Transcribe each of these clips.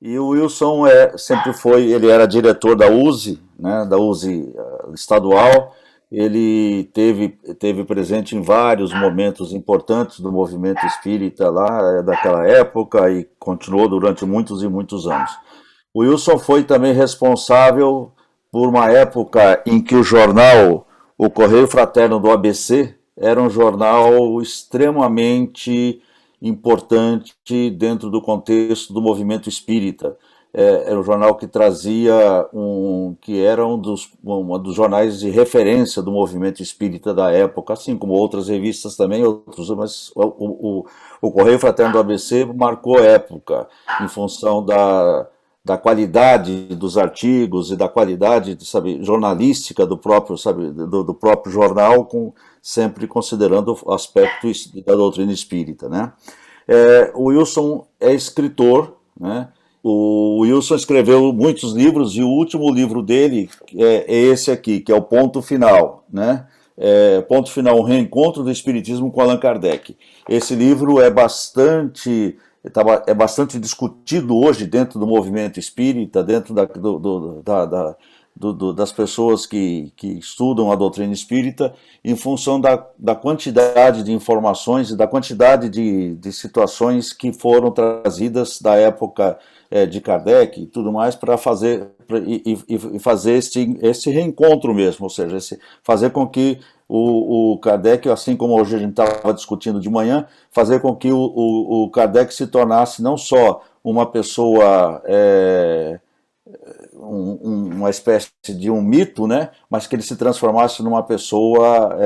E o Wilson sempre foi, ele era diretor da USE, né, da USE estadual. Ele teve presente em vários momentos importantes do movimento espírita lá, daquela época, e continuou durante muitos e muitos anos. O Wilson foi também responsável por uma época em que o jornal, o Correio Fraterno do ABC, era um jornal extremamente importante dentro do contexto do movimento espírita. Era um jornal que trazia que era um dos jornais de referência do movimento espírita da época, assim como outras revistas também, mas o Correio Fraterno do ABC marcou época em função da qualidade dos artigos e da qualidade, sabe, jornalística do próprio, sabe, do próprio jornal, sempre considerando o aspecto da doutrina espírita, né? O Wilson é escritor, né? O Wilson escreveu muitos livros e o último livro dele é esse aqui, que é o Ponto Final, né? Ponto Final, um reencontro do Espiritismo com Allan Kardec. Esse livro é bastante discutido hoje dentro do movimento espírita, dentro das pessoas que estudam a doutrina espírita, em função da quantidade de informações e da quantidade de situações que foram trazidas da época de Kardec e tudo mais para fazer esse reencontro mesmo, ou seja, fazer com que o Kardec, assim como hoje a gente estava discutindo de manhã, fazer com que o Kardec se tornasse não só uma pessoa, uma espécie de um mito, né? Mas que ele se transformasse numa pessoa,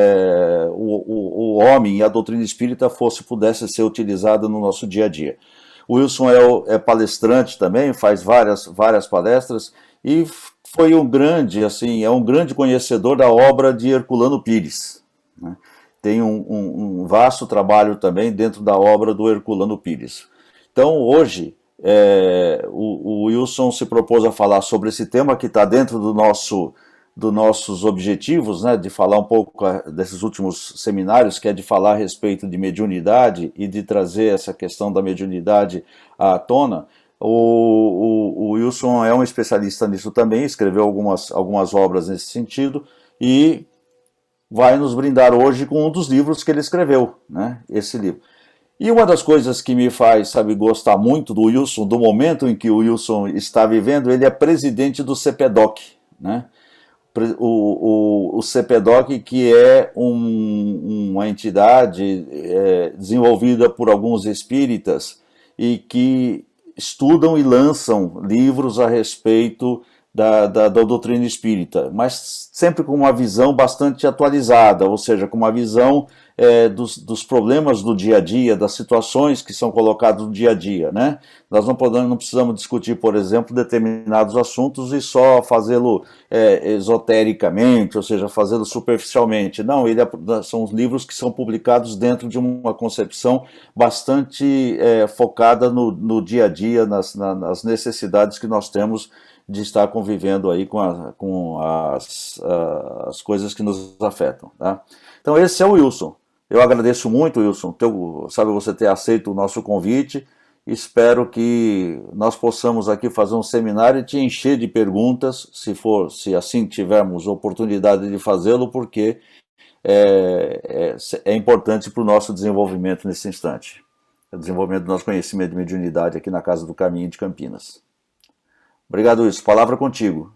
o homem e a doutrina espírita pudesse ser utilizada no nosso dia a dia. O Wilson é palestrante também, faz várias palestras e foi é um grande conhecedor da obra de Herculano Pires, né? Tem um vasto trabalho também dentro da obra do Herculano Pires. Então, hoje, o Wilson se propôs a falar sobre esse tema que está dentro dos nossos objetivos, né, de falar um pouco desses últimos seminários, que é de falar a respeito de mediunidade e de trazer essa questão da mediunidade à tona. O Wilson é um especialista nisso também, escreveu algumas obras nesse sentido e vai nos brindar hoje com um dos livros que ele escreveu, né, esse livro. E uma das coisas que me faz, sabe, gostar muito do Wilson, do momento em que o Wilson está vivendo, ele é presidente do CPDOC, né? O CPDOC, que é uma entidade desenvolvida por alguns espíritas e que estudam e lançam livros a respeito da doutrina espírita, mas sempre com uma visão bastante atualizada, ou seja, com uma visão dos problemas do dia a dia, das situações que são colocadas no dia a dia, né? Nós não precisamos discutir, por exemplo, determinados assuntos e só fazê-lo esotericamente, ou seja, fazê-lo superficialmente. Não, são os livros que são publicados dentro de uma concepção bastante focada no dia a dia, nas necessidades que nós temos de estar convivendo aí com as coisas que nos afetam, tá? Então esse é o Wilson. Eu agradeço muito, Wilson, você ter aceito o nosso convite. Espero que nós possamos aqui fazer um seminário e te encher de perguntas, se assim tivermos oportunidade de fazê-lo, porque é importante para o nosso desenvolvimento nesse instante. O desenvolvimento do nosso conhecimento de mediunidade aqui na Casa do Caminho de Campinas. Obrigado, Wilson. Palavra contigo.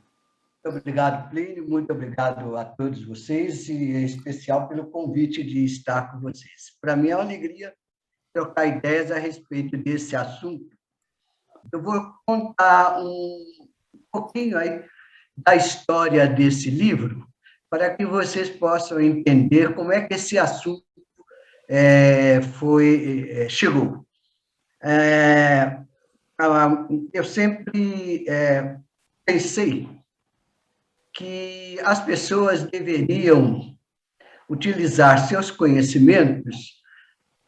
Muito obrigado, Plínio. Muito obrigado a todos vocês e, em especial, pelo convite de estar com vocês. Para mim é uma alegria trocar ideias a respeito desse assunto. Eu vou contar um pouquinho aí da história desse livro para que vocês possam entender como é que esse assunto chegou. Eu sempre pensei que as pessoas deveriam utilizar seus conhecimentos,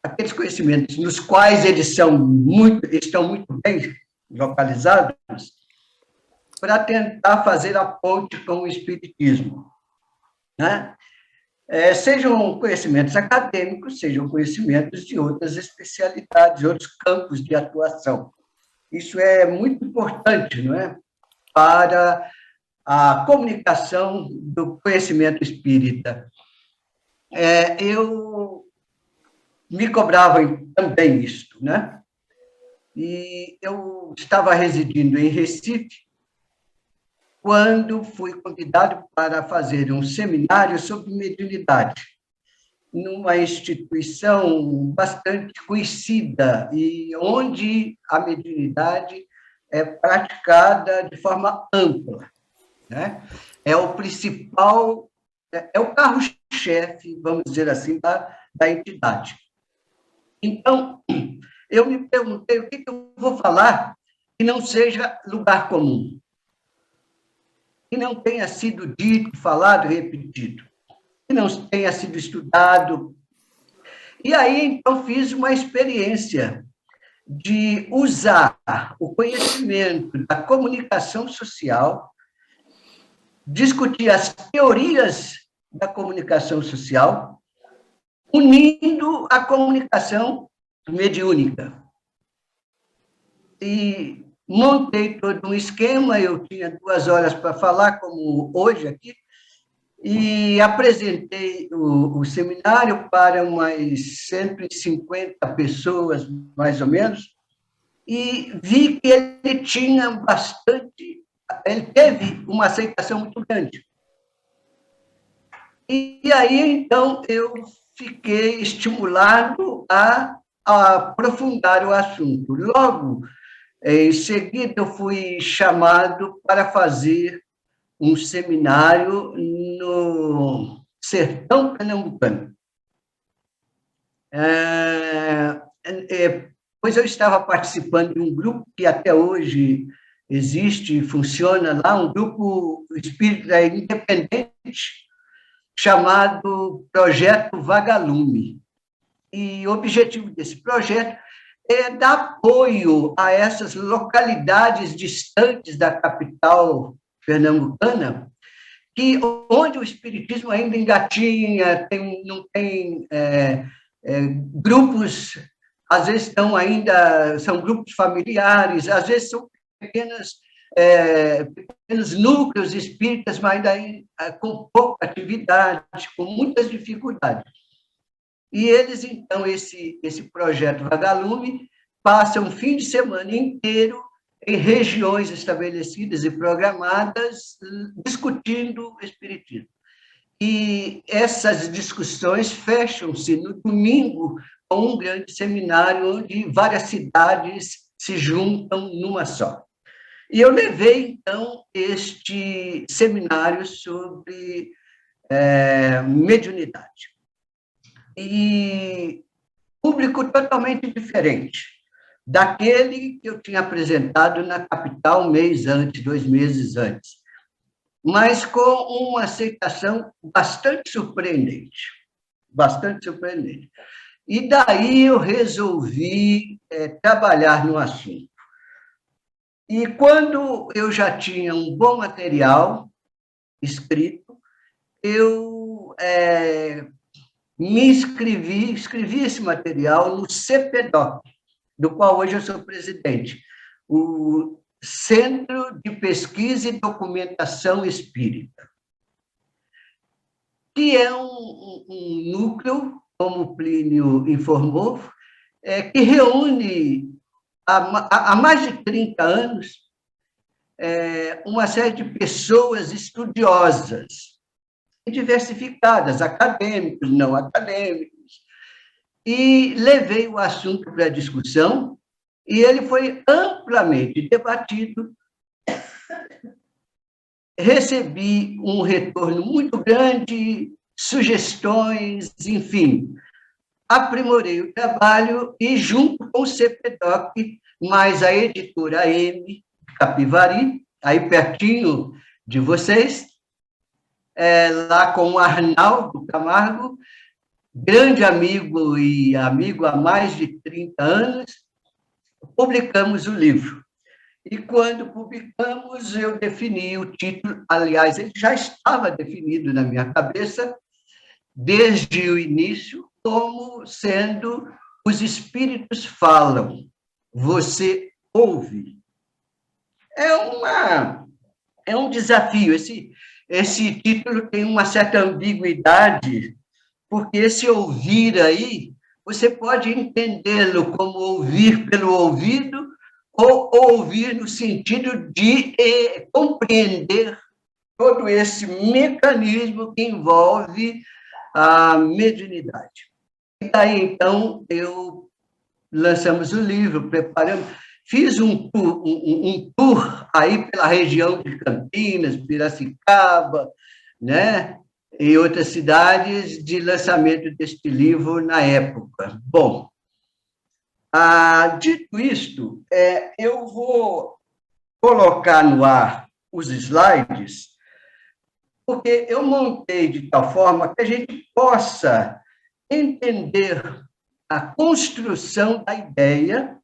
aqueles conhecimentos nos quais eles estão muito bem localizados, para tentar fazer a ponte com o espiritismo, né? Sejam conhecimentos acadêmicos, sejam conhecimentos de outras especialidades, outros campos de atuação. Isso é muito importante, não é? Para a comunicação do conhecimento espírita. Eu me cobrava também isto, né? E eu estava residindo em Recife quando fui convidado para fazer um seminário sobre mediunidade numa instituição bastante conhecida e onde a mediunidade é praticada de forma ampla, né? É o principal, é o carro-chefe, vamos dizer assim, da entidade. Então, eu me perguntei o que eu vou falar que não seja lugar comum, que não tenha sido dito, falado, repetido, que não tenha sido estudado. E aí, então, fiz uma experiência de usar o conhecimento da comunicação social, discutir as teorias da comunicação social, unindo a comunicação mediúnica. E montei todo um esquema, eu tinha 2 horas para falar, como hoje aqui, e apresentei o seminário para umas 150 pessoas, mais ou menos, e vi que ele tinha bastante, ele teve uma aceitação muito grande. E aí, então, eu fiquei estimulado a aprofundar o assunto. Logo, em seguida, eu fui chamado para fazer um seminário no sertão pernambucano. Pois eu estava participando de um grupo que até hoje existe e funciona lá, um grupo espírita independente, chamado Projeto Vagalume. E o objetivo desse projeto é dar apoio a essas localidades distantes da capital pernambucana, onde o espiritismo ainda engatinha, não tem grupos, às vezes são grupos familiares, às vezes são pequenos núcleos espíritas, mas ainda com pouca atividade, com muitas dificuldades. E eles, então, esse projeto Vagalume, passam um fim de semana inteiro em regiões estabelecidas e programadas, discutindo o espiritismo. E essas discussões fecham-se no domingo com um grande seminário onde várias cidades se juntam numa só. E eu levei, então, este seminário sobre mediunidade. E público totalmente diferente daquele que eu tinha apresentado na capital 2 meses antes, mas com uma aceitação bastante surpreendente, bastante surpreendente. E daí eu resolvi trabalhar no assunto. E quando eu já tinha um bom material escrito, eu me escrevi esse material no CPDOC, do qual hoje eu sou presidente, o Centro de Pesquisa e Documentação Espírita, que é um núcleo, como Plínio informou, que reúne há mais de 30 anos uma série de pessoas estudiosas, diversificadas, acadêmicos, não acadêmicos, e levei o assunto para discussão, e ele foi amplamente debatido. Recebi um retorno muito grande, sugestões, enfim. Aprimorei o trabalho e, junto com o CPDOC, mais a editora M, Capivari, aí pertinho de vocês, lá com o Arnaldo Camargo, grande amigo e amigo há mais de 30 anos, publicamos o livro. E quando publicamos, eu defini o título, aliás, ele já estava definido na minha cabeça, desde o início, como sendo Os Espíritos Falam, Você ouve. É um desafio. Esse título tem uma certa ambiguidade, porque esse ouvir aí, você pode entendê-lo como ouvir pelo ouvido ou ouvir no sentido de compreender todo esse mecanismo que envolve a mediunidade. E daí, então, lançamos o livro, preparamos, fiz um tour aí pela região de Campinas, Piracicaba, né? E outras cidades de lançamento deste livro na época. Bom, dito isto, eu vou colocar no ar os slides, porque eu montei de tal forma que a gente possa entender a construção da ideia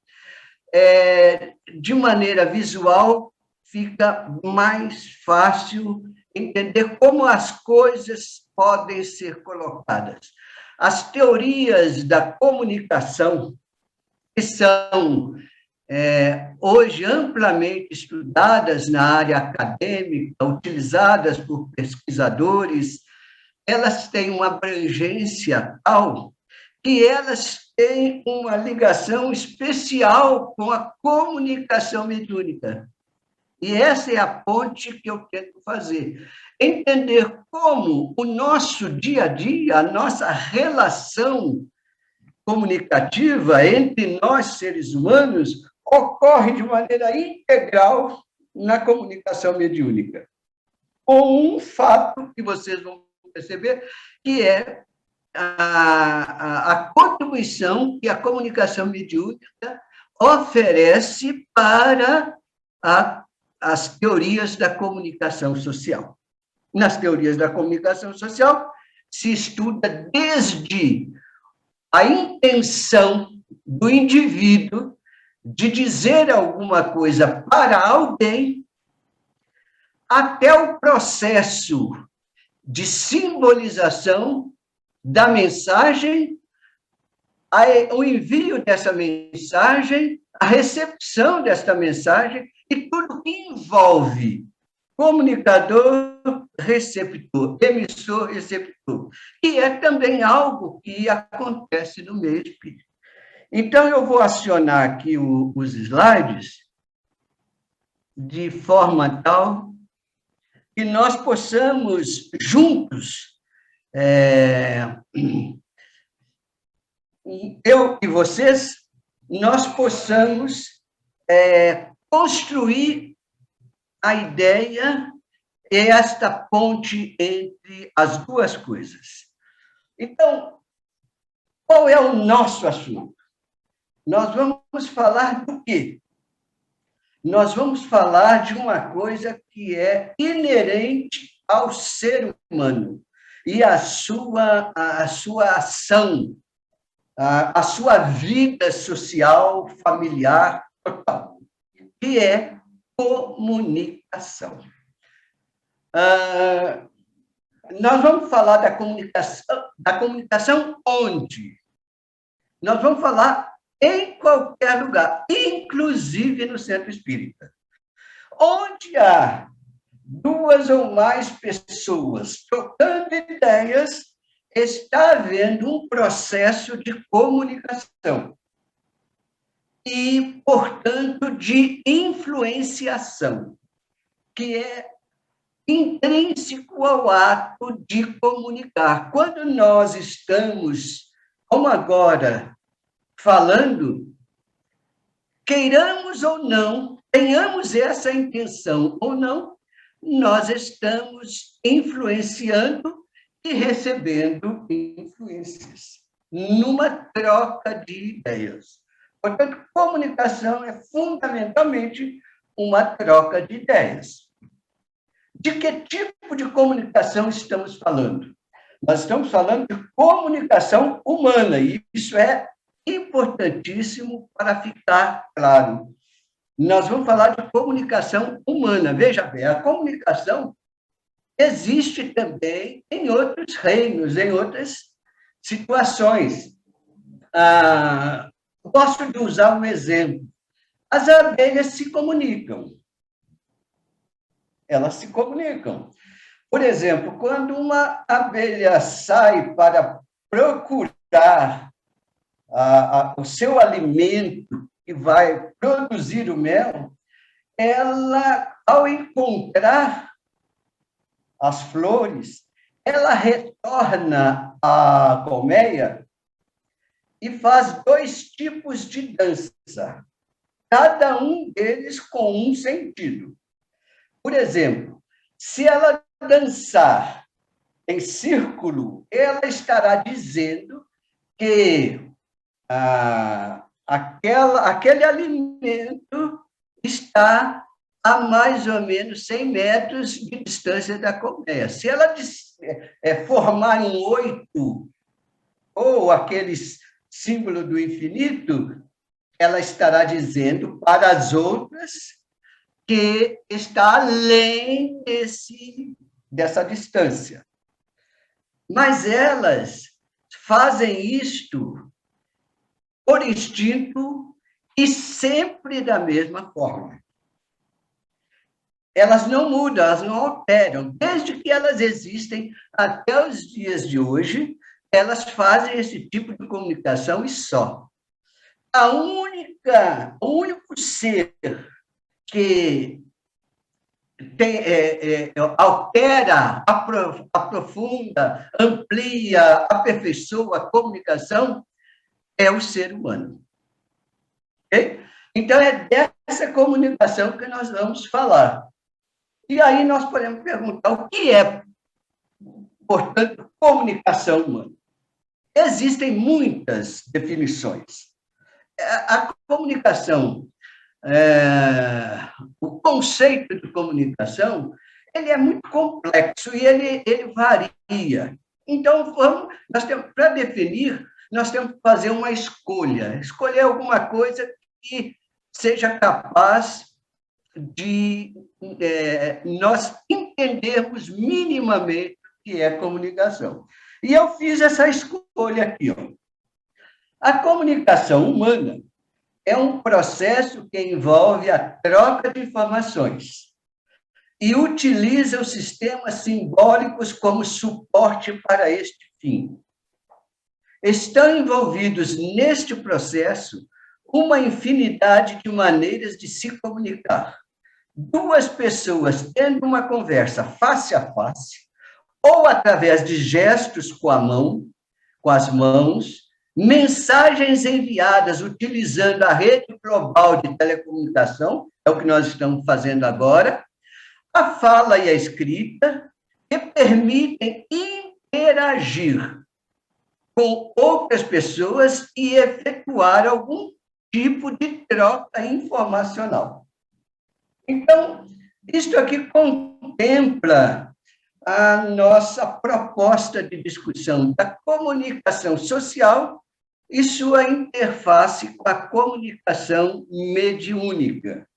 de maneira visual, fica mais fácil entender como as coisas podem ser colocadas. As teorias da comunicação, que são hoje amplamente estudadas na área acadêmica, utilizadas por pesquisadores, elas têm uma abrangência tal que elas têm uma ligação especial com a comunicação mediúnica. E essa é a ponte que eu tento fazer. Entender como o nosso dia a dia, a nossa relação comunicativa entre nós, seres humanos, ocorre de maneira integral na comunicação mediúnica. Com um fato que vocês vão perceber, que é a contribuição que a comunicação mediúnica oferece para as teorias da comunicação social. Nas teorias da comunicação social, se estuda desde a intenção do indivíduo de dizer alguma coisa para alguém, até o processo de simbolização da mensagem, o envio dessa mensagem, a recepção desta mensagem e tudo que envolve comunicador, receptor, emissor, receptor, que é também algo que acontece no meio espírita. Então, eu vou acionar aqui os slides de forma tal que nós possamos, juntos, eu e vocês, nós possamos construir a ideia e esta ponte entre as duas coisas. Então, qual é o nosso assunto? Nós vamos falar do quê? Nós vamos falar de uma coisa que é inerente ao ser humano e a sua ação, a sua vida social, familiar, total, que é comunicação. Nós vamos falar da comunicação onde? Nós vamos falar em qualquer lugar, inclusive no centro espírita. Onde há duas ou mais pessoas trocando ideias, está havendo um processo de comunicação e, portanto, de influenciação, que é intrínseco ao ato de comunicar. Quando nós estamos, como agora, falando, queiramos ou não, tenhamos essa intenção ou não, nós estamos influenciando e recebendo influências numa troca de ideias. Portanto, comunicação é fundamentalmente uma troca de ideias. De que tipo de comunicação estamos falando? Nós estamos falando de comunicação humana, e isso é importantíssimo para ficar claro. Nós vamos falar de comunicação humana. Veja bem, a comunicação existe também em outros reinos, em outras situações. Gosto de usar um exemplo. As abelhas se comunicam. Elas se comunicam. Por exemplo, quando uma abelha sai para procurar o seu alimento e vai produzir o mel, ela, ao encontrar as flores, ela retorna à colmeia e faz 2 tipos de dança, cada um deles com um sentido. Por exemplo, se ela dançar em círculo, ela estará dizendo que aquele alimento está a mais ou menos 100 metros de distância da colmeia. Se ela formar um 8, ou aquele símbolo do infinito, ela estará dizendo para as outras que está além dessa distância. Mas elas fazem isto por instinto e sempre da mesma forma. Elas não mudam, elas não alteram. Desde que elas existem até os dias de hoje, elas fazem esse tipo de comunicação e só. O único ser que altera, aprofunda, amplia, aperfeiçoa a comunicação é o ser humano. Okay? Então, é dessa comunicação que nós vamos falar. E aí nós podemos perguntar o que é, portanto, comunicação humana. Existem muitas definições. A comunicação, o conceito de comunicação, ele é muito complexo e ele varia. Então, para definir, nós temos que fazer uma escolha, escolher alguma coisa que seja capaz de nós entendermos minimamente o que é comunicação. E eu fiz essa escolha aqui. Ó. A comunicação humana é um processo que envolve a troca de informações e utiliza os sistemas simbólicos como suporte para este fim. Estão envolvidos neste processo uma infinidade de maneiras de se comunicar. 2 pessoas tendo uma conversa face a face, ou através de gestos com as mãos, mensagens enviadas utilizando a rede global de telecomunicação, é o que nós estamos fazendo agora, a fala e a escrita, que permitem interagir com outras pessoas e efetuar algum tipo de troca informacional. Então, isto aqui contempla a nossa proposta de discussão da comunicação social e sua interface com a comunicação mediúnica.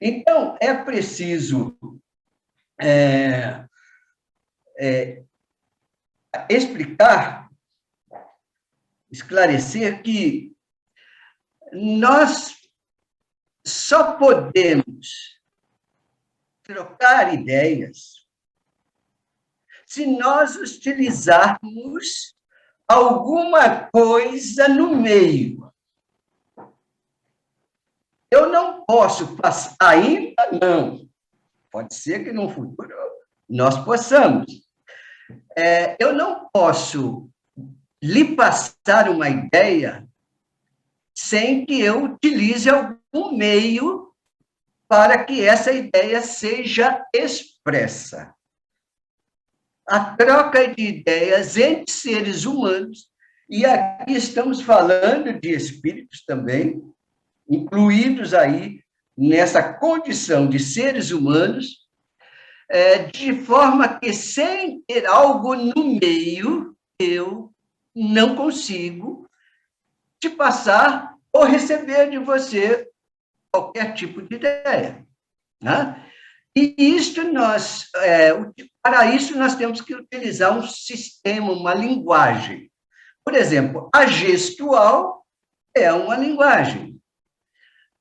Então, é preciso explicar, esclarecer que nós só podemos trocar ideias se nós utilizarmos alguma coisa no meio. Eu não posso passar, ainda não, pode ser que no futuro nós possamos. Eu não posso lhe passar uma ideia sem que eu utilize algum meio para que essa ideia seja expressa. A troca de ideias entre seres humanos, e aqui estamos falando de espíritos também, incluídos aí nessa condição de seres humanos, de forma que, sem ter algo no meio, eu não consigo te passar ou receber de você qualquer tipo de ideia. Né? E para isso, nós temos que utilizar um sistema, uma linguagem. Por exemplo, a gestual é uma linguagem.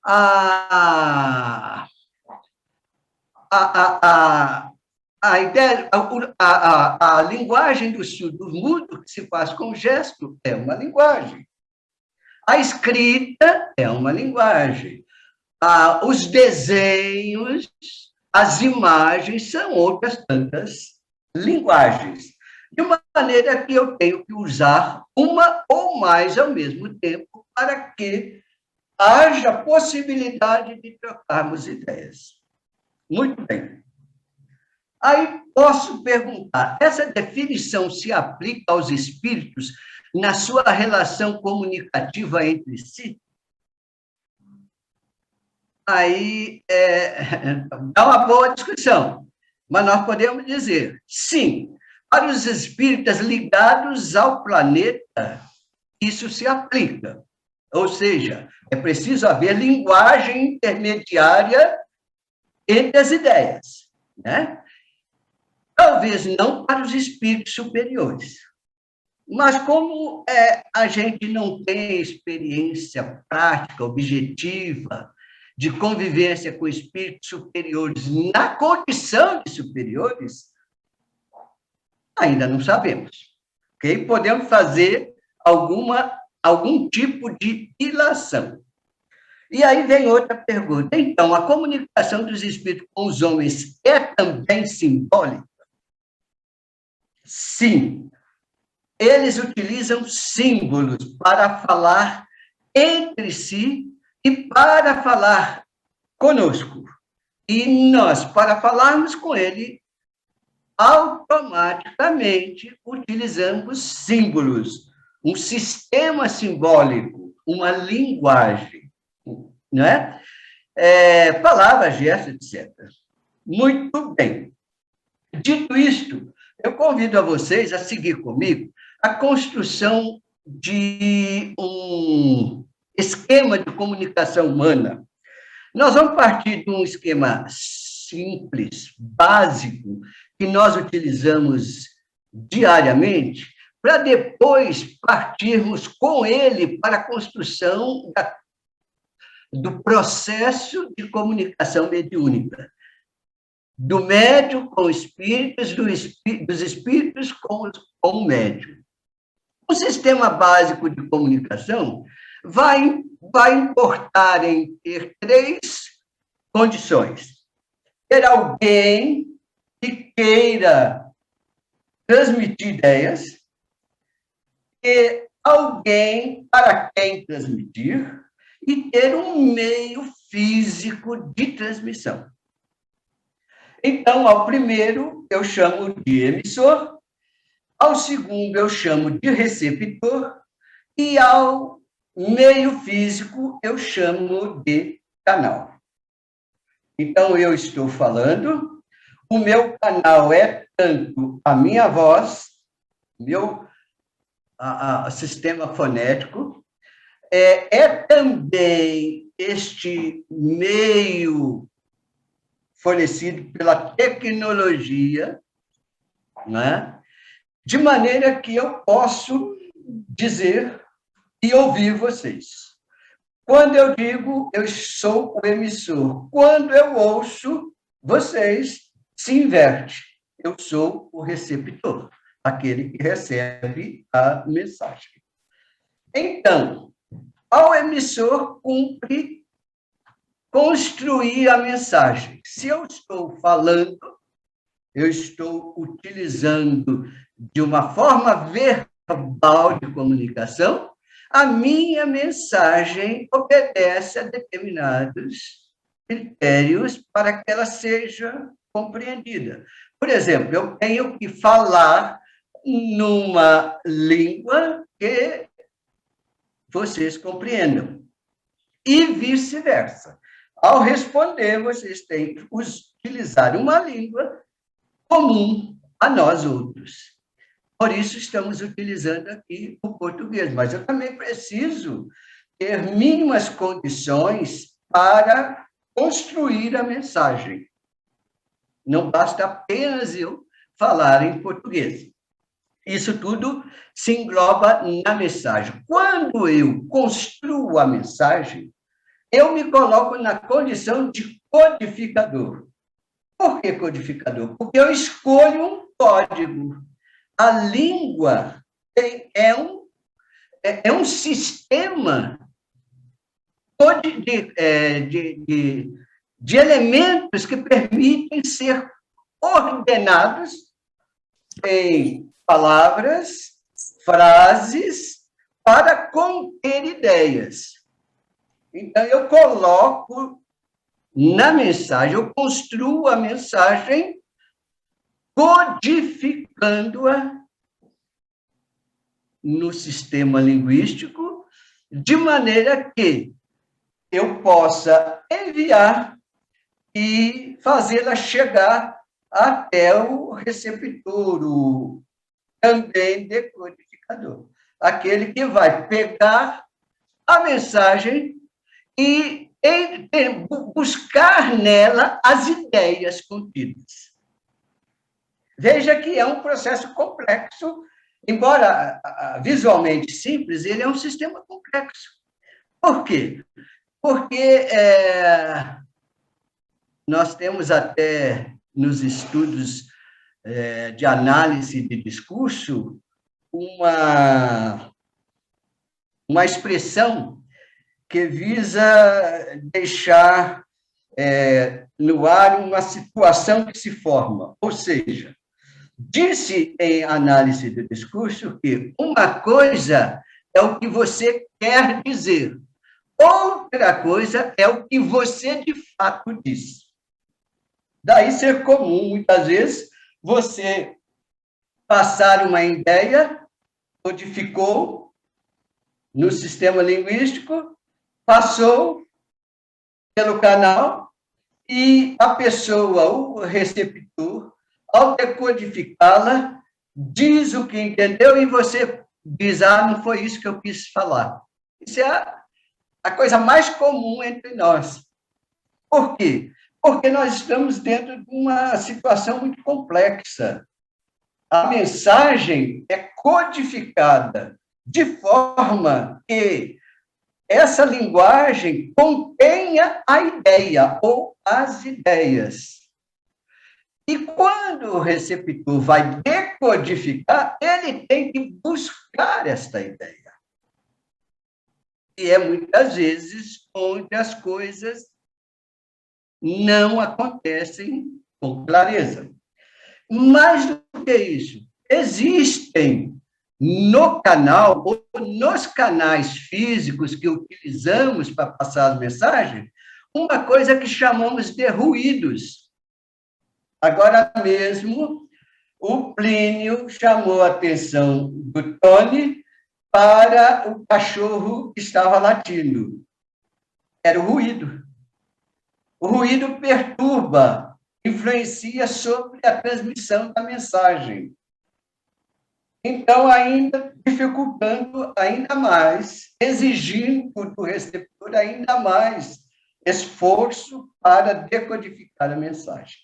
A, a, a, a ideia, a linguagem do surdo-mudo, que se faz com gesto, é uma linguagem. A escrita é uma linguagem. Os desenhos, as imagens são outras tantas linguagens. De maneira que eu tenho que usar uma ou mais ao mesmo tempo para que haja possibilidade de trocarmos ideias. Muito bem. Aí posso perguntar, essa definição se aplica aos espíritos na sua relação comunicativa entre si? Aí dá uma boa discussão, mas nós podemos dizer, sim, para os espíritas ligados ao planeta, isso se aplica. Ou seja, é preciso haver linguagem intermediária entre as ideias, né? Talvez não para os espíritos superiores, mas como a gente não tem experiência prática, objetiva, de convivência com espíritos superiores na condição de superiores, ainda não sabemos. Okay? Podemos fazer algum tipo de ilação. E aí vem outra pergunta. Então, a comunicação dos espíritos com os homens é também simbólica? Sim. Eles utilizam símbolos para falar entre si e para falar conosco. E nós, para falarmos com ele, automaticamente utilizamos símbolos, um sistema simbólico, uma linguagem, não é? Palavras, gestos, etc. Muito bem. Dito isto, eu convido a vocês a seguir comigo a construção de um esquema de comunicação humana. Nós vamos partir de um esquema simples, básico, que nós utilizamos diariamente, para depois partirmos com ele para a construção do processo de comunicação mediúnica, do médium com espíritos, dos espíritos com o médium. O sistema básico de comunicação vai importar em ter três condições. Ter alguém que queira transmitir ideias, ter alguém para quem transmitir e ter um meio físico de transmissão. Então, ao primeiro, eu chamo de emissor, ao segundo, eu chamo de receptor, e ao meio físico, eu chamo de canal. Então, eu estou falando, o meu canal é tanto a minha voz, meu sistema fonético, também este meio fornecido pela tecnologia, né? De maneira que eu posso dizer e ouvir vocês. Quando eu digo, eu sou o emissor. Quando eu ouço, vocês, se inverte. Eu sou o receptor, aquele que recebe a mensagem. Então, ao emissor cumpre construir a mensagem. Se eu estou falando, eu estou utilizando de uma forma verbal de comunicação, a minha mensagem obedece a determinados critérios para que ela seja compreendida. Por exemplo, eu tenho que falar numa língua que vocês compreendam. E vice-versa. Ao responder, vocês têm que utilizar uma língua comum a nós outros. Por isso, estamos utilizando aqui o português, mas eu também preciso ter mínimas condições para construir a mensagem. Não basta apenas eu falar em português. Isso tudo se engloba na mensagem. Quando eu construo a mensagem, eu me coloco na condição de codificador. Por que codificador? Porque eu escolho um código. A língua é um sistema de elementos que permitem ser ordenados em palavras, frases, para conter ideias. Então, eu coloco na mensagem, eu construo a mensagem codificando-a no sistema linguístico, de maneira que eu possa enviar e fazê-la chegar até o receptor, o também decodificador, aquele que vai pegar a mensagem e buscar nela as ideias contidas. Veja que é um processo complexo, embora visualmente simples, ele é um sistema complexo. Por quê? Porque nós temos até nos estudos de análise de discurso uma expressão que visa deixar no ar uma situação que se forma. Ou seja, disse em análise do discurso que uma coisa é o que você quer dizer, outra coisa é o que você de fato diz. Daí ser comum, muitas vezes, você passar uma ideia, codificou no sistema linguístico, passou pelo canal e a pessoa, o receptor, ao decodificá-la, diz o que entendeu e você diz, não foi isso que eu quis falar. Isso é a coisa mais comum entre nós. Por quê? Porque nós estamos dentro de uma situação muito complexa. A mensagem é codificada de forma que essa linguagem contenha a ideia ou as ideias. E quando o receptor vai decodificar, ele tem que buscar esta ideia. E é muitas vezes onde as coisas não acontecem com clareza. Mais do que isso, existem no canal, ou nos canais físicos que utilizamos para passar as mensagens, uma coisa que chamamos de ruídos. Agora mesmo, o Plínio chamou a atenção do Tony para o cachorro que estava latindo. Era o ruído. O ruído perturba, influencia sobre a transmissão da mensagem. Então, ainda dificultando ainda mais, exigindo do receptor ainda mais esforço para decodificar a mensagem.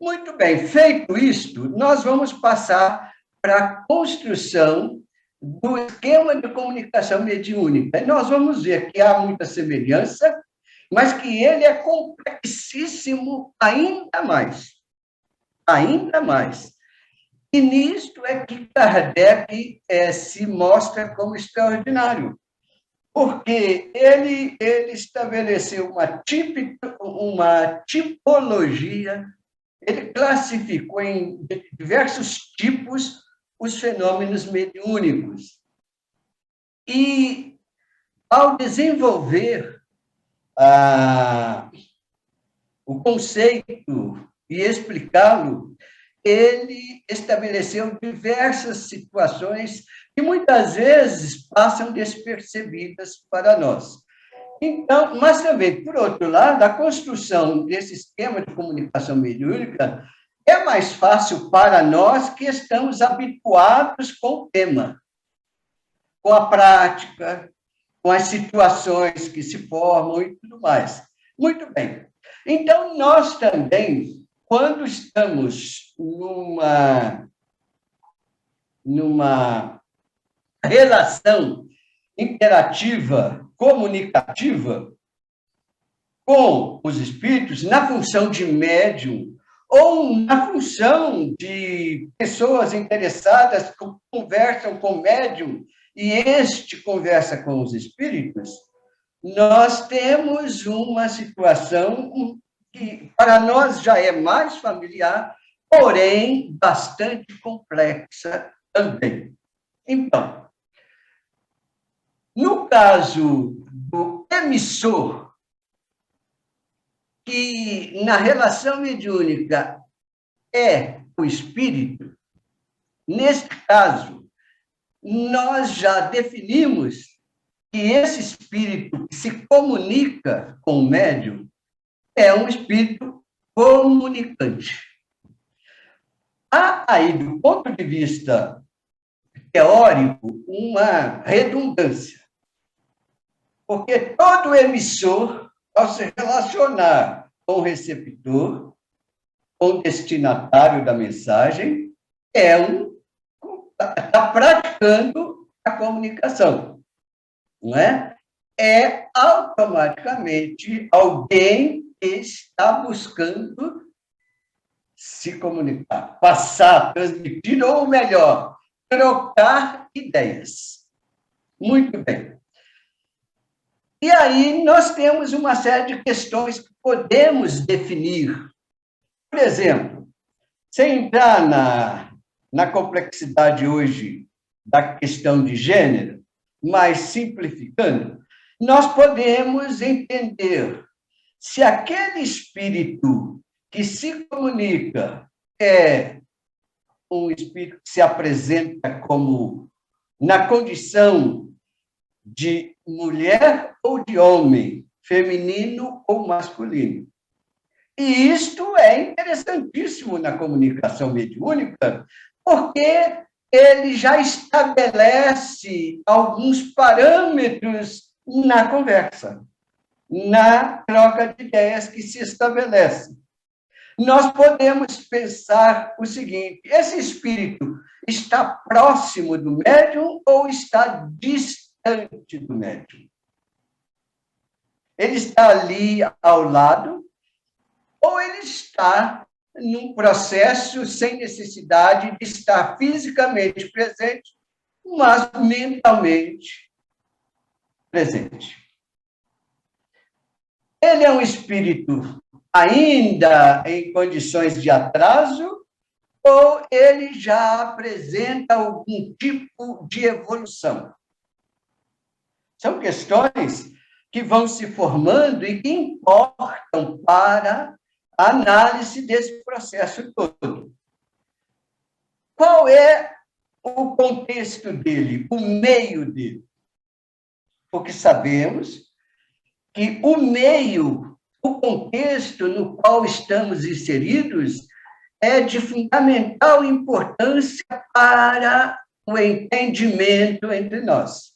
Muito bem, feito isto, nós vamos passar para a construção do esquema de comunicação mediúnica. E nós vamos ver que há muita semelhança, mas que ele é complexíssimo ainda mais. Ainda mais. E nisto é que Kardec se mostra como extraordinário, porque ele estabeleceu uma tipologia, ele classificou em diversos tipos os fenômenos mediúnicos. E, ao desenvolver o conceito e explicá-lo, ele estabeleceu diversas situações que muitas vezes passam despercebidas para nós. Então, mas também, por outro lado, a construção desse esquema de comunicação mediúnica é mais fácil para nós que estamos habituados com o tema, com a prática, com as situações que se formam e tudo mais. Muito bem. Então, nós também, quando estamos numa relação interativa, comunicativa, com os espíritos na função de médium ou na função de pessoas interessadas que conversam com o médium e este conversa com os espíritos, nós temos uma situação que para nós já é mais familiar, porém bastante complexa também. Então, no caso do emissor, que na relação mediúnica é o espírito, neste caso, nós já definimos que esse espírito que se comunica com o médium é um espírito comunicante. Há aí, do ponto de vista teórico, uma redundância, porque todo emissor, ao se relacionar com o receptor, com o destinatário da mensagem, está praticando a comunicação, não é? É automaticamente alguém que está buscando se comunicar, passar, transmitir, ou melhor, trocar ideias. Muito bem. E aí nós temos uma série de questões que podemos definir. Por exemplo, sem entrar na complexidade hoje da questão de gênero, mas simplificando, nós podemos entender se aquele espírito que se comunica é um espírito que se apresenta como na condição de mulher ou de homem, feminino ou masculino. E isto é interessantíssimo na comunicação mediúnica, porque ele já estabelece alguns parâmetros na conversa, na troca de ideias que se estabelece. Nós podemos pensar o seguinte: esse espírito está próximo do médium ou está distante do médium? Ele está ali ao lado ou ele está num processo sem necessidade de estar fisicamente presente, mas mentalmente presente? Ele é um espírito ainda em condições de atraso ou ele já apresenta algum tipo de evolução? São questões que vão se formando e que importam para a análise desse processo todo. Qual é o contexto dele, o meio dele? Porque sabemos que o meio, o contexto no qual estamos inseridos é de fundamental importância para o entendimento entre nós,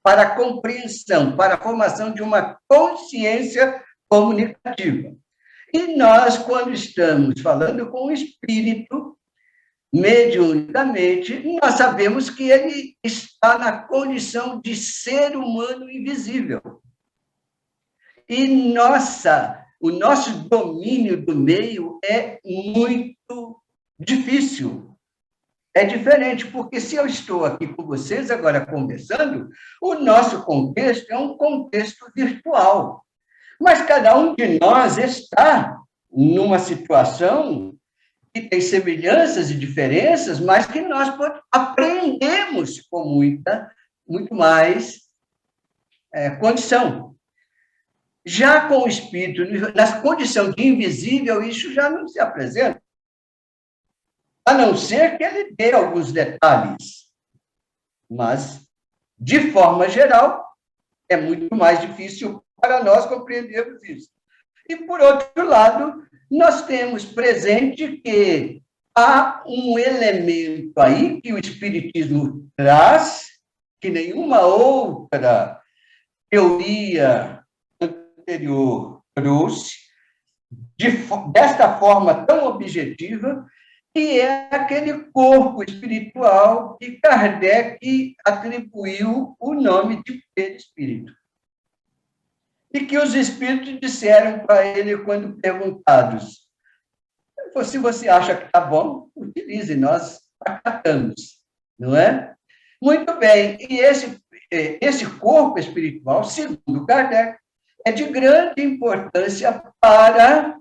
para a compreensão, para a formação de uma consciência comunicativa. E nós, quando estamos falando com o espírito, mediunicamente, nós sabemos que ele está na condição de ser humano invisível. E o nosso domínio do meio é muito difícil. É diferente, porque se eu estou aqui com vocês agora conversando, o nosso contexto é um contexto virtual. Mas cada um de nós está numa situação que tem semelhanças e diferenças, mas que nós aprendemos com muito mais condição. Já com o espírito, na condição de invisível, isso já não se apresenta. A não ser que ele dê alguns detalhes. Mas, de forma geral, é muito mais difícil para nós compreendermos isso. E, por outro lado, nós temos presente que há um elemento aí que o Espiritismo traz, que nenhuma outra teoria anterior trouxe, desta forma tão objetiva, que é aquele corpo espiritual que Kardec atribuiu o nome de perispírito. E que os espíritos disseram para ele, quando perguntados: se você acha que está bom, utilize, nós acatamos, não é? Muito bem, e esse corpo espiritual, segundo Kardec, é de grande importância para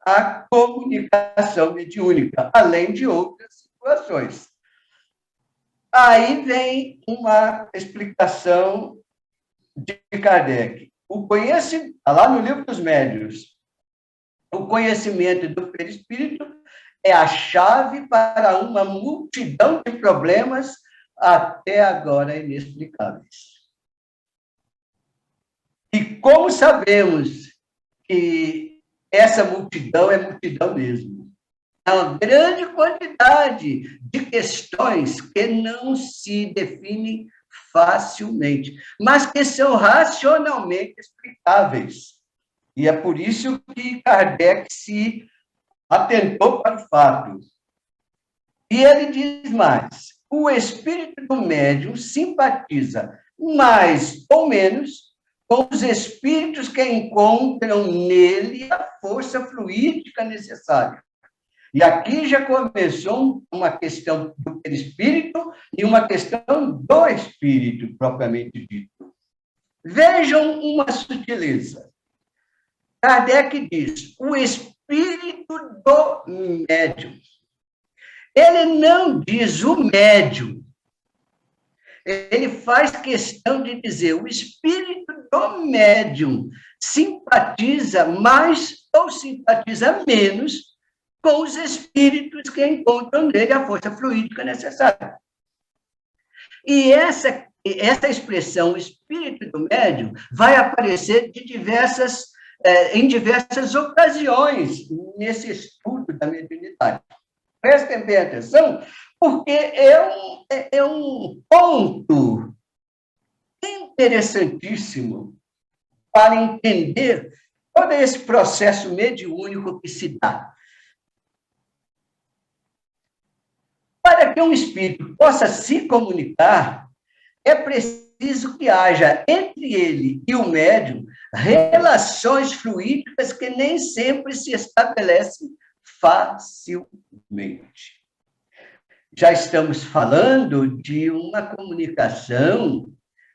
a comunicação mediúnica, além de outras situações. Aí vem uma explicação de Kardec. O conhecimento, lá no Livro dos Médiuns, o conhecimento do perispírito é a chave para uma multidão de problemas até agora inexplicáveis. E como sabemos que essa multidão é multidão mesmo? É uma grande quantidade de questões que não se definem facilmente, mas que são racionalmente explicáveis. E é por isso que Kardec se atentou para o fato. E ele diz mais: o espírito do médium simpatiza mais ou menos com os espíritos que encontram nele a força fluídica necessária. E aqui já começou uma questão do perispírito e uma questão do espírito, propriamente dito. Vejam uma sutileza. Kardec diz: o espírito do médium. Ele não diz o médium. Ele faz questão de dizer: o espírito do médium simpatiza mais ou simpatiza menos com os espíritos que encontram nele a força fluídica necessária. E essa expressão, espírito do médium, vai aparecer em diversas ocasiões nesse estudo da mediunidade. Prestem bem atenção, porque é um ponto interessantíssimo para entender todo esse processo mediúnico que se dá. Para que um espírito possa se comunicar, é preciso que haja entre ele e o médium relações fluídicas que nem sempre se estabelecem facilmente. Já estamos falando de uma comunicação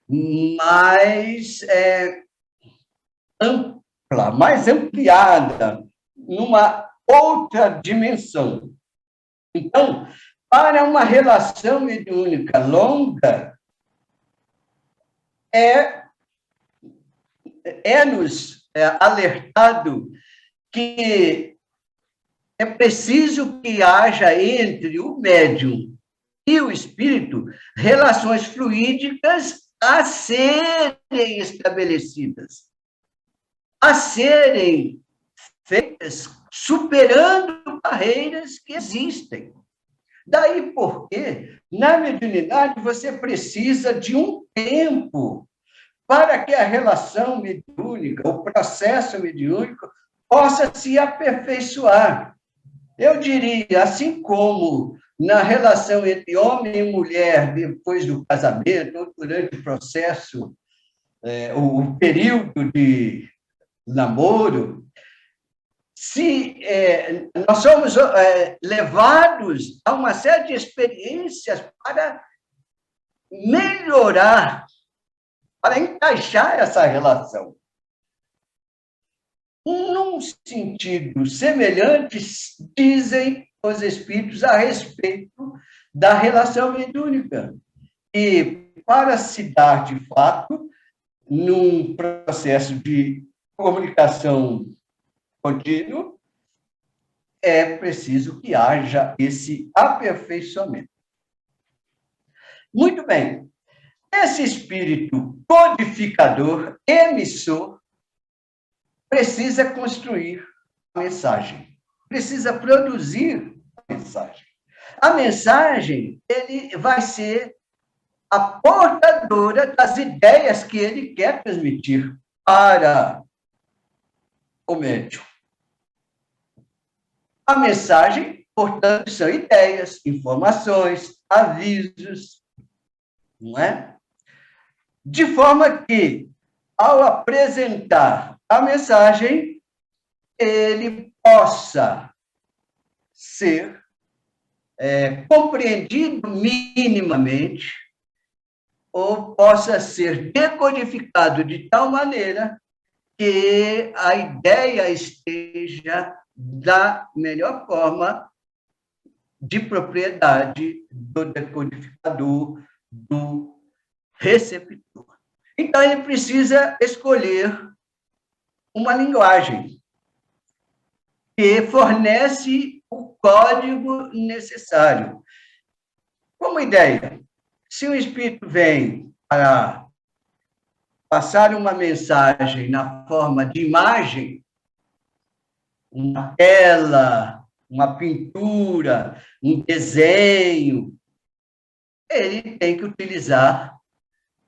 mais ampla, mais ampliada, numa outra dimensão. Então, para uma relação mediúnica longa, é-nos alertado que é preciso que haja entre o médium e o espírito relações fluídicas a serem estabelecidas, a serem feitas superando barreiras que existem. Daí porque, na mediunidade, você precisa de um tempo para que a relação mediúnica, o processo mediúnico, possa se aperfeiçoar. Eu diria, assim como na relação entre homem e mulher, depois do casamento, ou durante o processo, o período de namoro, se nós somos levados a uma série de experiências para melhorar, para encaixar essa relação. Num sentido semelhante, dizem os espíritos a respeito da relação mediúnica. E para se dar, de fato, num processo de comunicação contínuo, é preciso que haja esse aperfeiçoamento. Muito bem. Esse espírito codificador, emissor, precisa construir a mensagem, precisa produzir a mensagem. A mensagem, ele vai ser a portadora das ideias que ele quer transmitir para o médium. A mensagem, portanto, são ideias, informações, avisos, não é? De forma que ao apresentar a mensagem, ele possa ser compreendido minimamente ou possa ser decodificado de tal maneira que a ideia esteja da melhor forma de propriedade do decodificador, do receptor. Então, ele precisa escolher uma linguagem que fornece o código necessário. Como ideia, se o espírito vem para passar uma mensagem na forma de imagem, uma tela, uma pintura, um desenho, ele tem que utilizar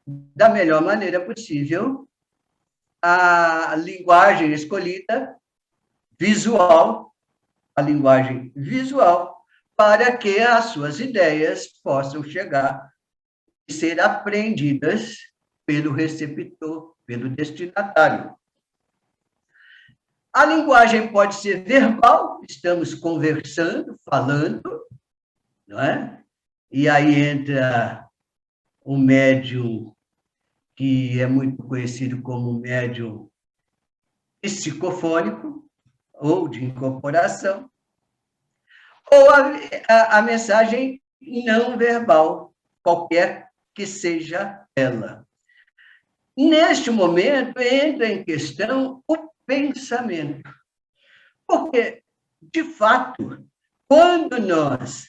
da melhor maneira possível a linguagem escolhida, visual, a linguagem visual, para que as suas ideias possam chegar e ser apreendidas pelo receptor, pelo destinatário. A linguagem pode ser verbal, estamos conversando, falando, não é? E aí entra o médium, que é muito conhecido como médium psicofônico, ou de incorporação, ou a mensagem não verbal, qualquer que seja ela. Neste momento, entra em questão o pensamento. Porque, de fato, quando nós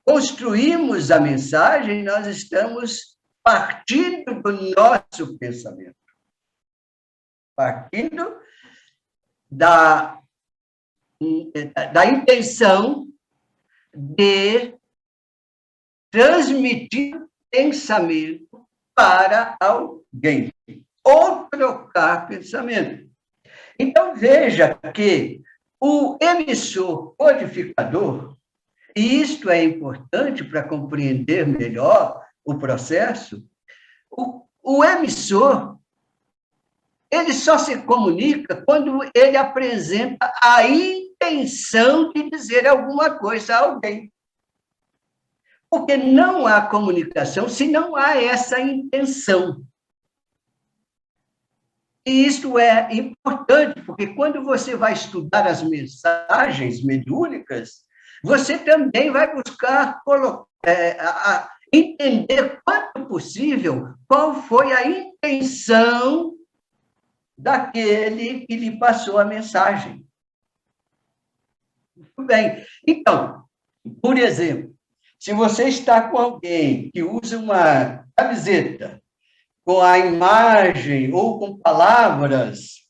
construímos a mensagem, nós estamos partindo do nosso pensamento, partindo da intenção de transmitir pensamento para alguém, ou trocar pensamento. Então, veja que o emissor codificador, e isto é importante para compreender melhor o processo, o emissor, ele só se comunica quando ele apresenta a intenção de dizer alguma coisa a alguém. Porque não há comunicação se não há essa intenção. E isso é importante, porque quando você vai estudar as mensagens mediúnicas, você também vai buscar entender, quanto possível, qual foi a intenção daquele que lhe passou a mensagem. Muito bem. Então, por exemplo, se você está com alguém que usa uma camiseta com a imagem ou com palavras,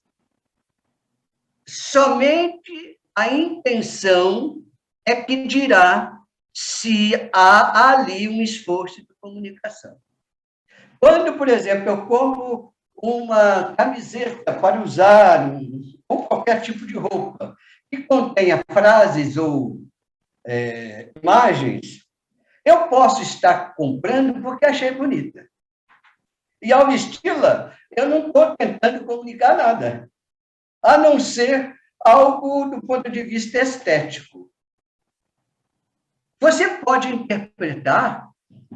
somente a intenção é que dirá se há ali um esforço de comunicação. Quando, por exemplo, eu compro uma camiseta para usar, ou qualquer tipo de roupa, que contenha frases ou imagens, eu posso estar comprando porque achei bonita. E, ao vesti-la, eu não estou tentando comunicar nada, a não ser algo do ponto de vista estético. Você pode interpretar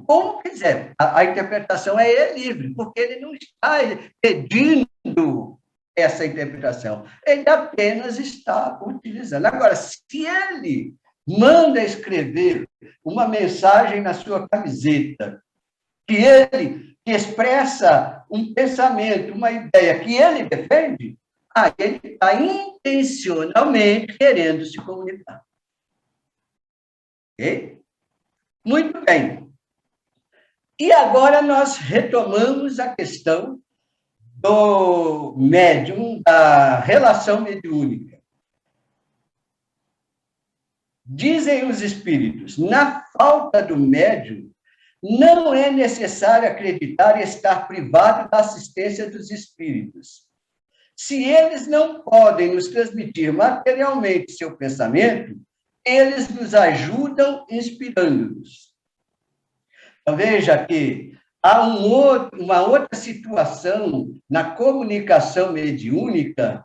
como quiser. A interpretação é livre, porque ele não está pedindo essa interpretação. Ele apenas está utilizando. Agora, se ele manda escrever uma mensagem na sua camiseta, que expressa um pensamento, uma ideia que ele defende, aí ele está intencionalmente querendo se comunicar. Ok? Muito bem. E agora nós retomamos a questão do médium, da relação mediúnica. Dizem os espíritos, na falta do médium, não é necessário acreditar e estar privado da assistência dos espíritos. Se eles não podem nos transmitir materialmente seu pensamento, eles nos ajudam inspirando-nos. Então, veja que há uma outra situação na comunicação mediúnica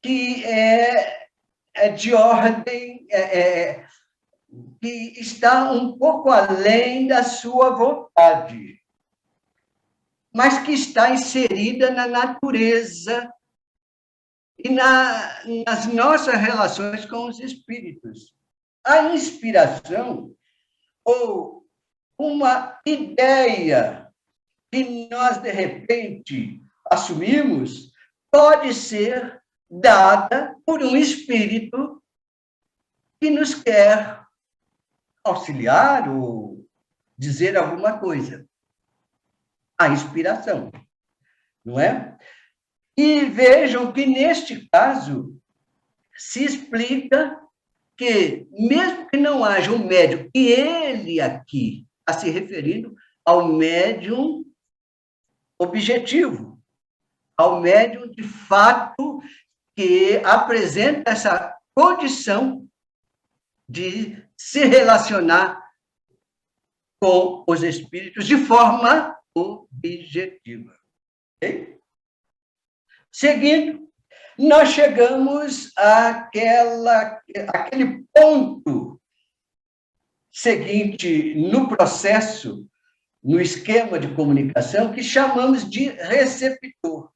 que é de ordem, que está um pouco além da sua vontade, mas que está inserida na natureza e nas nossas relações com os espíritos. A inspiração, ou uma ideia que nós, de repente, assumimos, pode ser dada por um espírito que nos quer auxiliar ou dizer alguma coisa. A inspiração, não é? E vejam que, neste caso, se explica que, mesmo que não haja um médium, e ele aqui está se referindo ao médium objetivo, ao médium de fato que apresenta essa condição de se relacionar com os espíritos de forma objetiva. Okay? Seguindo, nós chegamos àquele ponto seguinte no processo, no esquema de comunicação, que chamamos de receptor.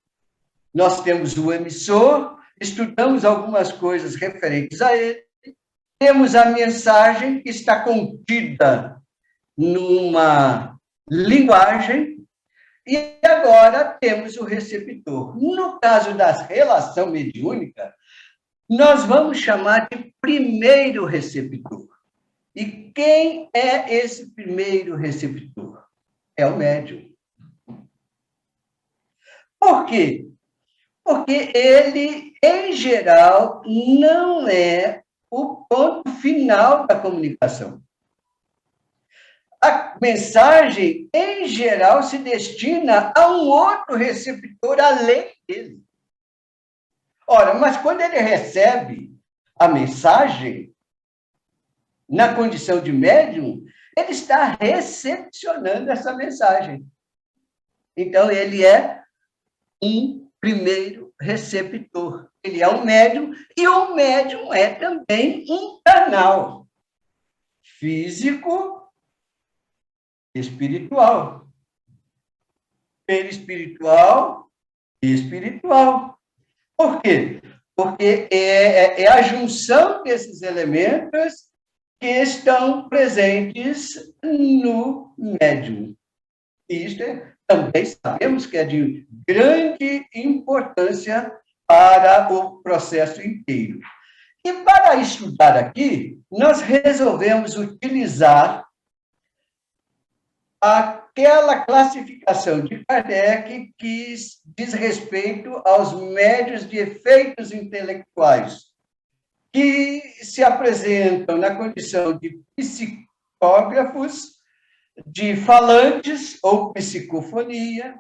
Nós temos o emissor, estudamos algumas coisas referentes a ele, temos a mensagem que está contida numa linguagem, e agora temos o receptor. No caso da relação mediúnica, nós vamos chamar de primeiro receptor. E quem é esse primeiro receptor? É o médium. Por quê? Porque ele, em geral, não é o ponto final da comunicação. A mensagem, em geral, se destina a um outro receptor além dele. Ora, mas quando ele recebe a mensagem, na condição de médium, ele está recepcionando essa mensagem. Então, ele é um primeiro receptor. Ele é um médium, e o médium é também um canal físico, espiritual. Perispiritual e espiritual. Por quê? Porque é a junção desses elementos que estão presentes no médium. E isso também sabemos que é de grande importância para o processo inteiro. E para estudar aqui, nós resolvemos utilizar aquela classificação de Kardec que diz respeito aos médiuns de efeitos intelectuais, que se apresentam na condição de psicógrafos, de falantes ou psicofonia,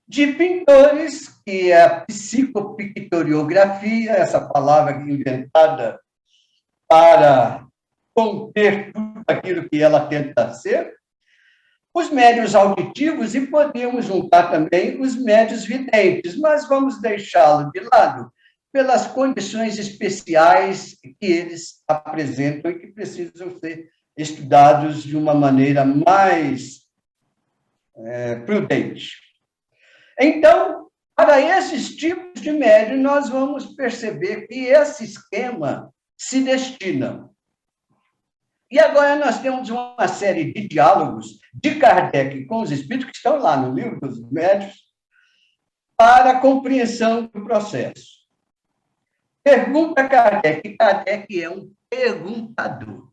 de pintores, que é a psicopictoriografia, essa palavra inventada para conter tudo aquilo que ela tenta ser, os médiuns auditivos, e podemos juntar também os médiuns videntes, mas vamos deixá-lo de lado pelas condições especiais que eles apresentam e que precisam ser estudados de uma maneira mais prudente. Então, para esses tipos de médium, nós vamos perceber que esse esquema se destina. E agora nós temos uma série de diálogos de Kardec com os espíritos, que estão lá no livro dos médiuns, para a compreensão do processo. Pergunta Kardec. Kardec é um perguntador.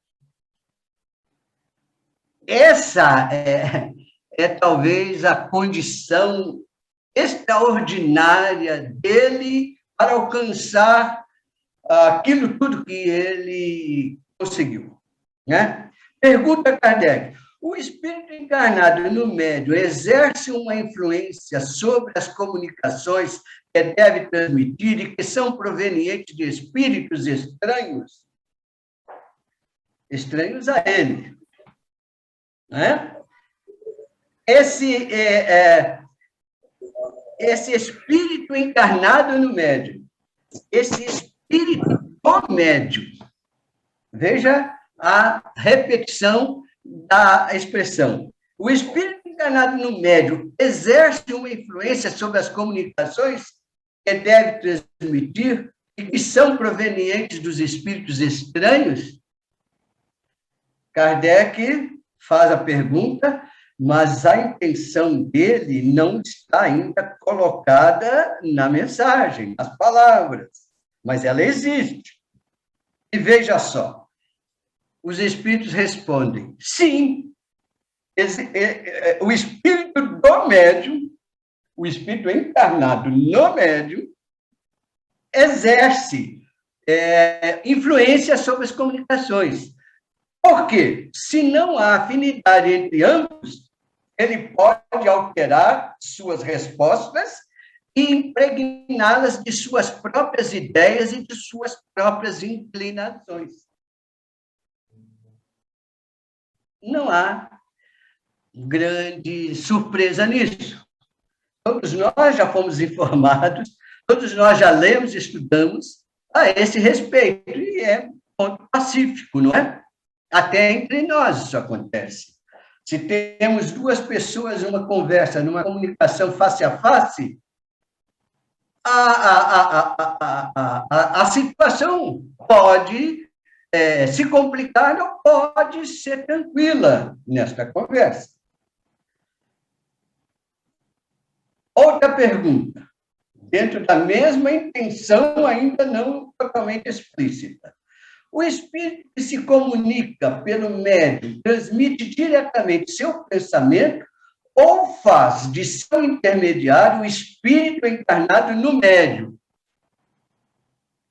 Essa é talvez a condição extraordinária dele para alcançar aquilo tudo que ele conseguiu. Né? Pergunta Kardec: o espírito encarnado no médium exerce uma influência sobre as comunicações que deve transmitir e que são provenientes de espíritos estranhos? Estranhos a ele. Né? esse espírito encarnado no médium, esse espírito do médium, veja a repetição da expressão. O espírito encarnado no médium exerce uma influência sobre as comunicações que deve transmitir e que são provenientes dos espíritos estranhos? Kardec faz a pergunta, mas a intenção dele não está ainda colocada na mensagem, nas palavras, mas ela existe. E veja só, os espíritos respondem, sim, o espírito do médium, o espírito encarnado no médium, exerce influência sobre as comunicações. Por quê? Se não há afinidade entre ambos, ele pode alterar suas respostas e impregná-las de suas próprias ideias e de suas próprias inclinações. Não há grande surpresa nisso. Todos nós já fomos informados, todos nós já lemos e estudamos a esse respeito, e é ponto pacífico, não é? Até entre nós isso acontece. Se temos duas pessoas numa conversa, numa comunicação face a face, a situação pode se complicar ou pode ser tranquila nesta conversa. Outra pergunta, dentro da mesma intenção, ainda não totalmente explícita. O espírito que se comunica pelo médium transmite diretamente seu pensamento ou faz de seu intermediário o espírito encarnado no médium?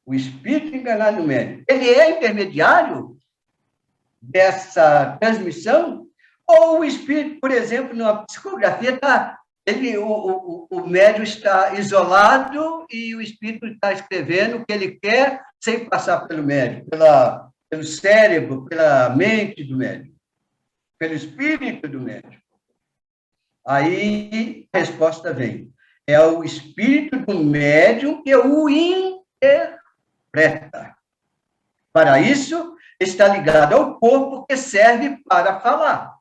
O espírito encarnado no médium, ele é intermediário dessa transmissão? Ou o espírito, por exemplo, numa psicografia, o médium está isolado e o espírito está escrevendo o que ele quer sem passar pelo médium, pelo cérebro, pela mente do médium, pelo espírito do médium. Aí a resposta vem. É o espírito do médium que o interpreta. Para isso, está ligado ao corpo que serve para falar.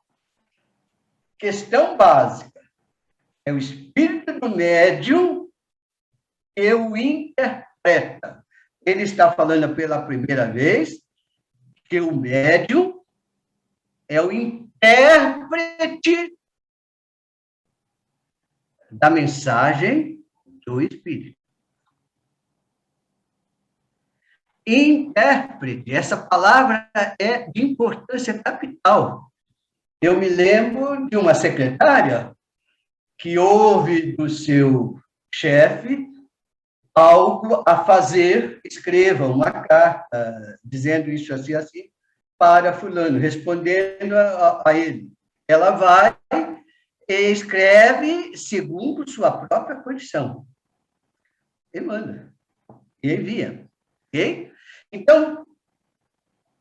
Questão básica. É o espírito do médium que o interpreta. Ele está falando pela primeira vez que o médium é o intérprete da mensagem do espírito. Intérprete, essa palavra é de importância capital. Eu me lembro de uma secretária que ouve do seu chefe algo a fazer, escreva uma carta dizendo isso assim, assim, para fulano, respondendo a ele. Ela vai e escreve segundo sua própria condição. E manda. E envia. Ok? Então,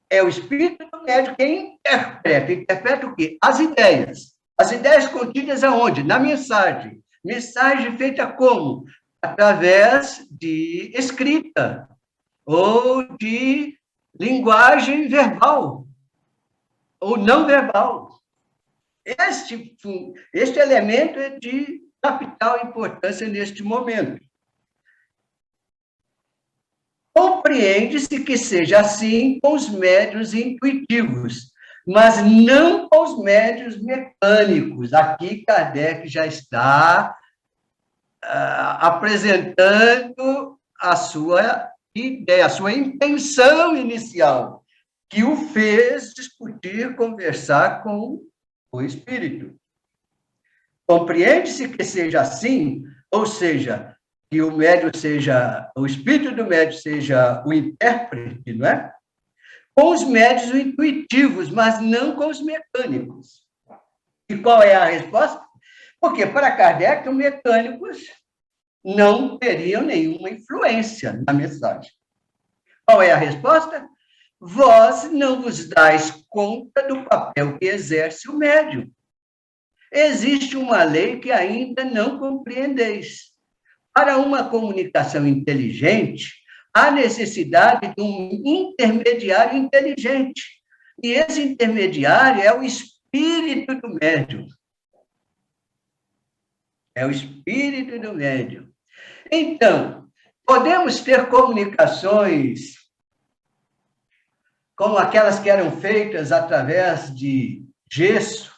é o espírito do médium que interpreta. Interpreta o quê? As ideias. As ideias contidas aonde? Na mensagem. Mensagem feita como? Através de escrita ou de linguagem verbal ou não verbal. Este elemento é de capital importância neste momento. Compreende-se que seja assim com os médiuns intuitivos, mas não com os médiuns mecânicos. Aqui Kardec já está apresentando a sua ideia, a sua intenção inicial, que o fez discutir, conversar com o espírito. Compreende-se que seja assim, ou seja, que o médium seja, o espírito do médium seja o intérprete, não é? Com os médiuns intuitivos, mas não com os mecânicos. E qual é a resposta? Porque, para Kardec, os mecânicos não teriam nenhuma influência na mensagem. Qual é a resposta? Vós não vos dais conta do papel que exerce o médium. existe uma lei que ainda não compreendeis. Para uma comunicação inteligente, há necessidade de um intermediário inteligente. E esse intermediário é o espírito do médium. É o espírito do médium. Então, podemos ter comunicações como aquelas que eram feitas através de gesso,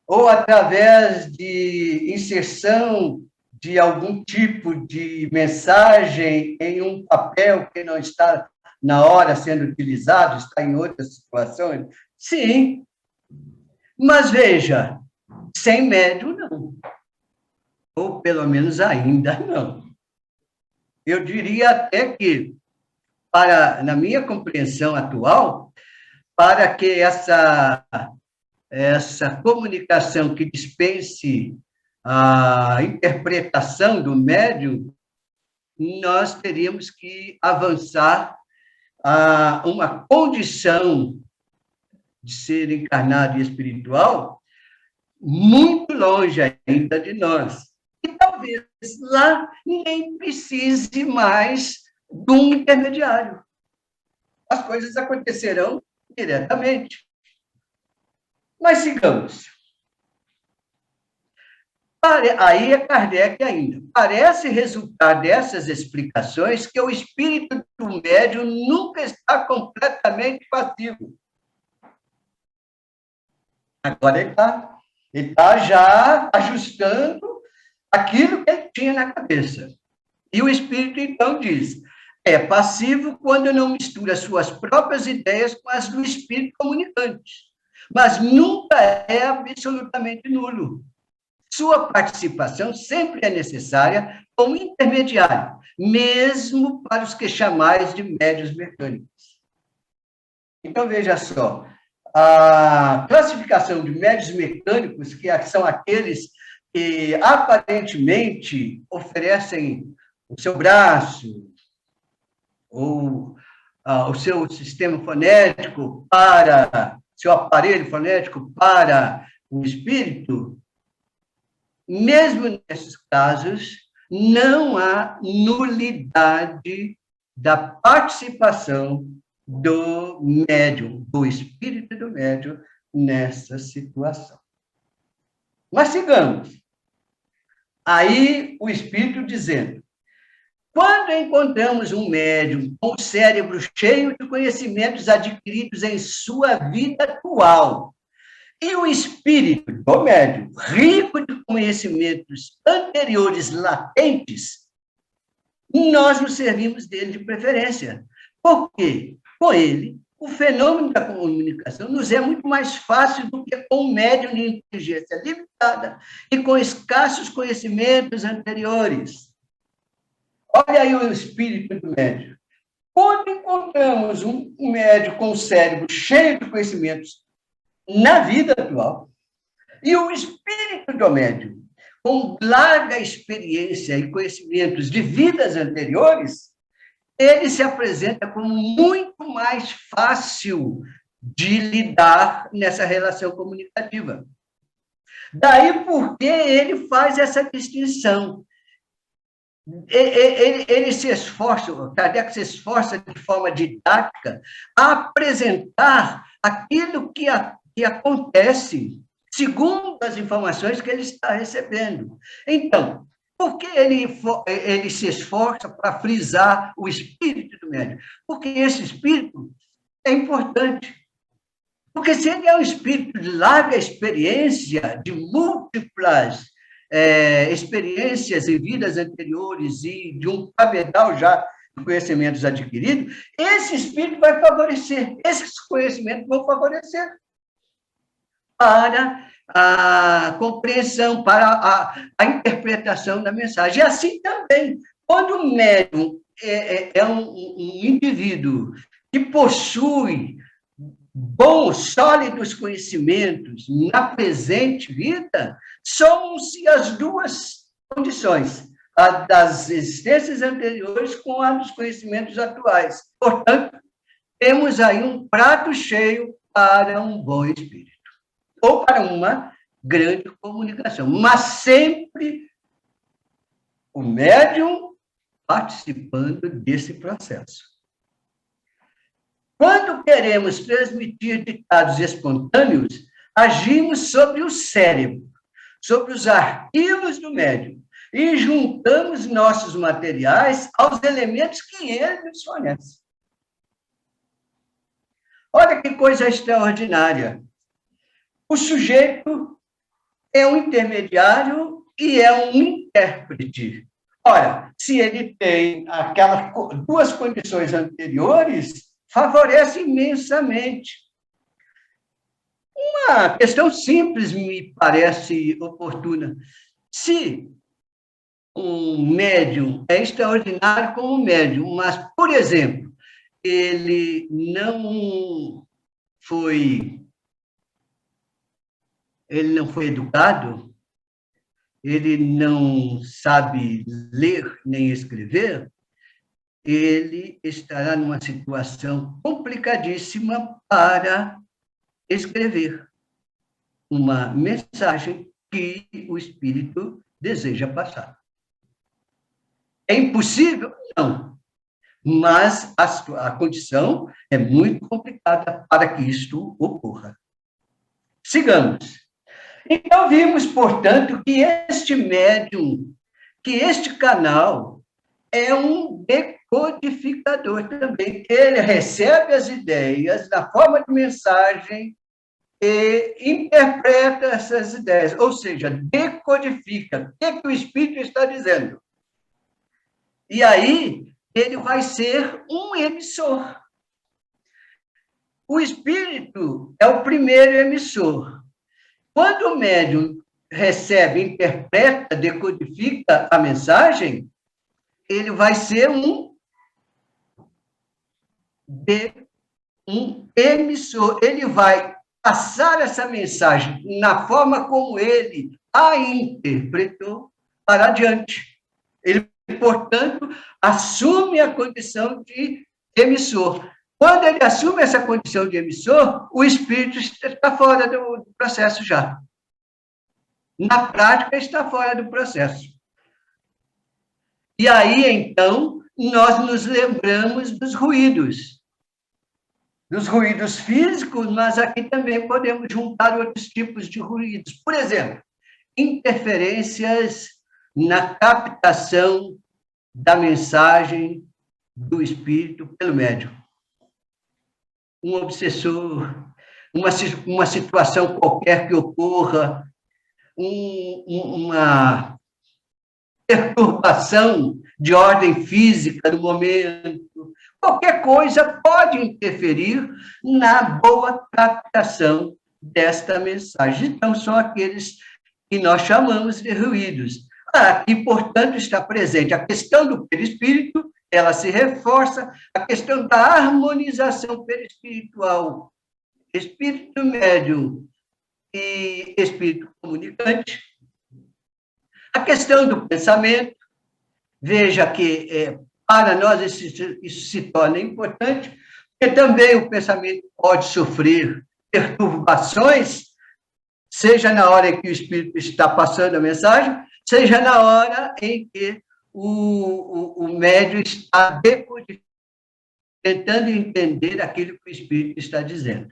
ou através de inserção de algum tipo de mensagem em um papel que não está na hora sendo utilizado, está em outras situações? Sim, mas veja, sem médium não, ou pelo menos ainda não. Eu diria até que, na minha compreensão atual, para que essa comunicação que dispense a interpretação do médium, nós teríamos que avançar a uma condição de ser encarnado e espiritual muito longe ainda de nós. E talvez lá nem precise mais de um intermediário. As coisas acontecerão diretamente. Mas sigamos. Aí é Kardec ainda. Parece resultar dessas explicações que o espírito do médium nunca está completamente passivo. Agora ele está já ajustando aquilo que ele tinha na cabeça. E o espírito, então, diz: é passivo quando não mistura suas próprias ideias com as do espírito comunicante, mas nunca é absolutamente nulo. Sua participação sempre é necessária como intermediário, mesmo para os que chamais de médiuns mecânicos. Então, veja só, a classificação de médiuns mecânicos, que são aqueles que aparentemente oferecem o seu braço ou o seu sistema fonético seu aparelho fonético para o espírito, mesmo nesses casos, não há nulidade da participação do médium, do espírito do médium, nessa situação. Mas sigamos. Aí o espírito dizendo: quando encontramos um médium com o cérebro cheio de conhecimentos adquiridos em sua vida atual, e o espírito do médium, rico de conhecimentos anteriores latentes, nós nos servimos dele de preferência. Por quê? Com ele, o fenômeno da comunicação nos é muito mais fácil do que com um médium de inteligência limitada e com escassos conhecimentos anteriores. Olha aí o espírito do médium. Quando encontramos um médium com o cérebro cheio de conhecimentos na vida atual, e o espírito do médium, com larga experiência e conhecimentos de vidas anteriores, ele se apresenta como muito mais fácil de lidar nessa relação comunicativa. Daí porque ele faz essa distinção. Ele se esforça, o Kardec se esforça de forma didática a apresentar aquilo que acontece segundo as informações que ele está recebendo. Então, por que ele se esforça para frisar o espírito do médium? Porque esse espírito é importante. Porque se ele é um espírito de larga experiência, de múltiplas experiências em vidas anteriores e de um cabedal já de conhecimentos adquiridos, esse espírito vai favorecer, esses conhecimentos vão favorecer para a compreensão, para a interpretação da mensagem. E assim também, quando o médium é um indivíduo que possui bons, sólidos conhecimentos na presente vida, somam-se as duas condições, a das existências anteriores com a dos conhecimentos atuais. Portanto, temos aí um prato cheio para um bom espírito. ou para uma grande comunicação, mas sempre o médium participando desse processo. Quando queremos transmitir ditados espontâneos, agimos sobre o cérebro, sobre os arquivos do médium, e juntamos nossos materiais aos elementos que ele nos fornece. Olha que coisa extraordinária. O sujeito é um intermediário e é um intérprete. Ora, se ele tem aquelas duas condições anteriores, favorece imensamente. Uma questão simples me parece oportuna. Se um médium é extraordinário como médium, mas, por exemplo, ele não foi educado, ele não sabe ler nem escrever, ele estará numa situação complicadíssima para escrever uma mensagem que o espírito deseja passar. É impossível? Não. Mas a condição é muito complicada para que isto ocorra. Sigamos. Então, vimos, portanto, que este médium, que este canal, é um decodificador também. Ele recebe as ideias na forma de mensagem e interpreta essas ideias, ou seja, decodifica o que o espírito está dizendo. E aí, ele vai ser um emissor. O espírito é o primeiro emissor. Quando o médium recebe, interpreta, decodifica a mensagem, ele vai ser um emissor. Ele vai passar essa mensagem na forma como ele a interpretou para adiante. Ele, portanto, assume a condição de emissor. Quando ele assume essa condição de emissor, o espírito está fora do processo já. Na prática, está fora do processo. E aí, então, nós nos lembramos dos ruídos físicos, mas aqui também podemos juntar outros tipos de ruídos. Por exemplo, interferências na captação da mensagem do espírito pelo médium. Um obsessor, uma situação qualquer que ocorra, uma perturbação de ordem física no momento, qualquer coisa pode interferir na boa captação desta mensagem. Então, são aqueles que nós chamamos de ruídos. Aqui, portanto, está presente a questão do perispírito, ela se reforça, a questão da harmonização perispiritual, espírito médium e espírito comunicante, a questão do pensamento. Veja que, para nós, isso se torna importante, porque também o pensamento pode sofrer perturbações, seja na hora em que o espírito está passando a mensagem, seja na hora em que o médium está decodificando, tentando entender aquilo que o espírito está dizendo.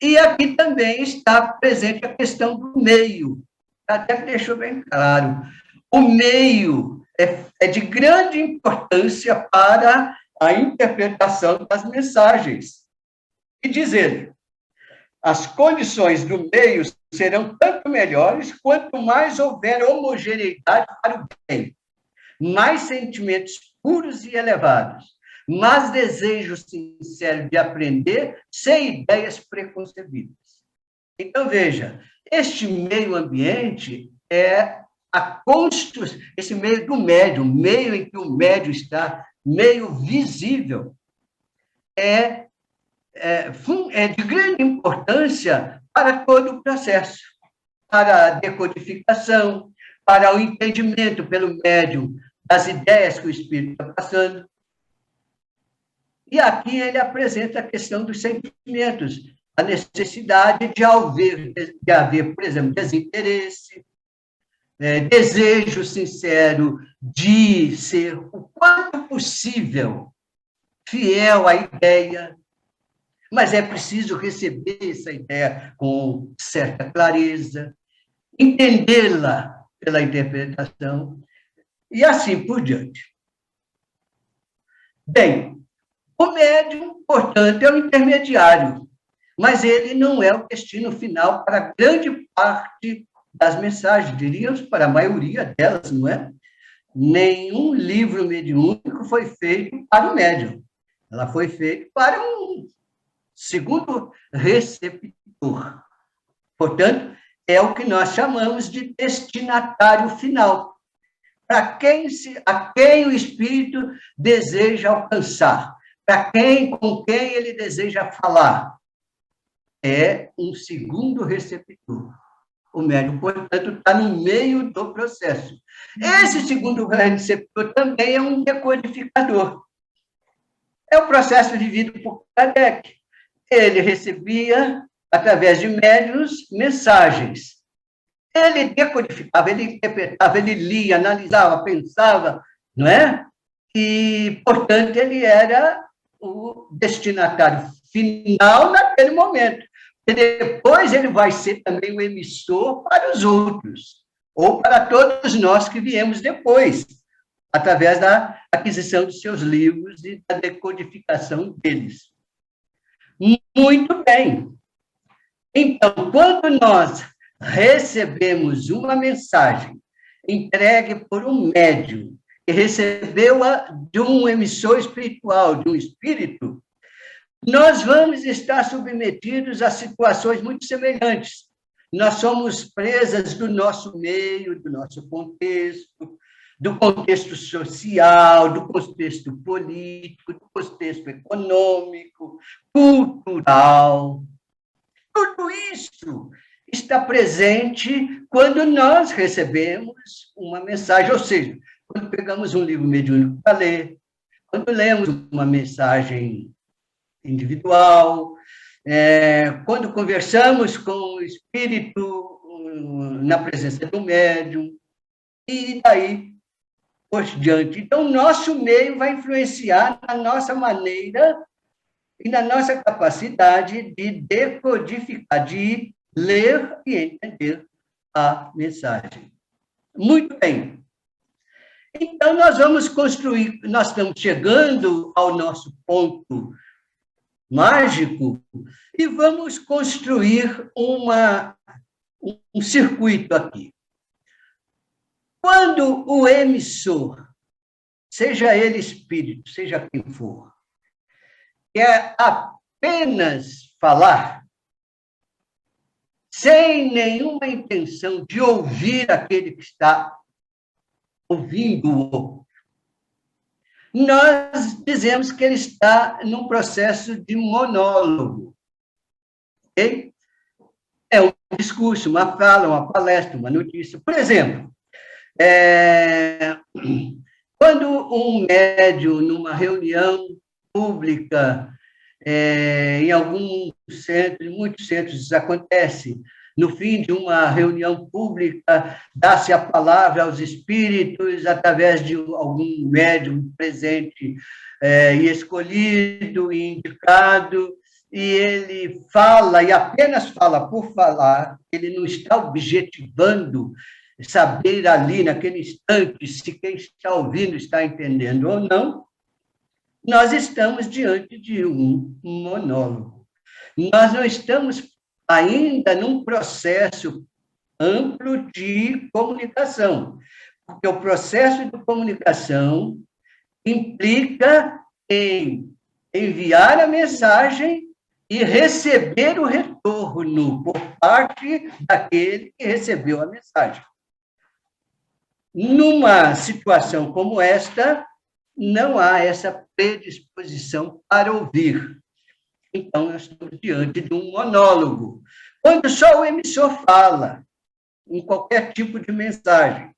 E aqui também está presente a questão do meio, até que deixou bem claro. O meio é de grande importância para a interpretação das mensagens. E diz ele, as condições do meio serão tanto melhores quanto mais houver homogeneidade para o bem, mais sentimentos puros e elevados, mais desejo sincero de aprender sem ideias preconcebidas. Então, veja, este meio ambiente é esse meio do médium, meio em que o médium está, meio visível, é de grande importância para todo o processo, para a decodificação, para o entendimento pelo médium das ideias que o espírito está passando. E aqui ele apresenta a questão dos sentimentos, a necessidade de haver, por exemplo, desinteresse, desejo sincero de ser o quanto possível fiel à ideia, mas é preciso receber essa ideia com certa clareza, entendê-la pela interpretação, e assim por diante. Bem, o médium, portanto, é o intermediário, mas ele não é o destino final para grande parte das mensagens, diríamos para a maioria delas, não é? Nenhum livro mediúnico foi feito para o médium. Ela foi feita para um segundo receptor. Portanto, é o que nós chamamos de destinatário final, a quem o espírito deseja alcançar, com quem ele deseja falar. É um segundo receptor. O médium, portanto, está no meio do processo. Esse segundo receptor também é um decodificador. É o processo vivido por Kardec. Ele recebia, através de médiuns, mensagens. Ele decodificava, ele interpretava, ele lia, analisava, pensava, não é? E, portanto, ele era o destinatário final naquele momento. E depois ele vai ser também o emissor para os outros, ou para todos nós que viemos depois, através da aquisição dos seus livros e da decodificação deles. Muito bem. Então, quando nós recebemos uma mensagem entregue por um médium, que recebeu-a de um emissor espiritual, de um espírito, nós vamos estar submetidos a situações muito semelhantes. Nós somos presas do nosso meio, do nosso contexto, do contexto social, do contexto político, do contexto econômico, cultural. Tudo isso está presente quando nós recebemos uma mensagem, ou seja, quando pegamos um livro mediúnico para ler, quando lemos uma mensagem individual, quando conversamos com o espírito na presença do médium, e daí por diante. Então, nosso meio vai influenciar na nossa maneira e na nossa capacidade de decodificar, de ler e entender a mensagem. Muito bem. Então, nós vamos construir, nós estamos chegando ao nosso ponto mágico e vamos construir um circuito aqui. Quando o emissor, seja ele espírito, seja quem for, quer apenas falar, sem nenhuma intenção de ouvir aquele que está ouvindo-o, nós dizemos que ele está num processo de monólogo. Okay? É um discurso, uma fala, uma palestra, uma notícia. Por exemplo, quando um médium, numa reunião pública, em alguns centros, em muitos centros isso acontece, no fim de uma reunião pública, dá-se a palavra aos espíritos através de algum médium presente e escolhido e indicado, e ele fala, e apenas fala por falar, ele não está objetivando saber ali, naquele instante, se quem está ouvindo está entendendo ou não. Nós estamos diante de um monólogo. Nós não estamos ainda num processo amplo de comunicação, porque o processo de comunicação implica em enviar a mensagem e receber o retorno por parte daquele que recebeu a mensagem. Numa situação como esta, não há essa predisposição para ouvir. Então, nós estamos diante de um monólogo. Quando só o emissor fala, em qualquer tipo de mensagem,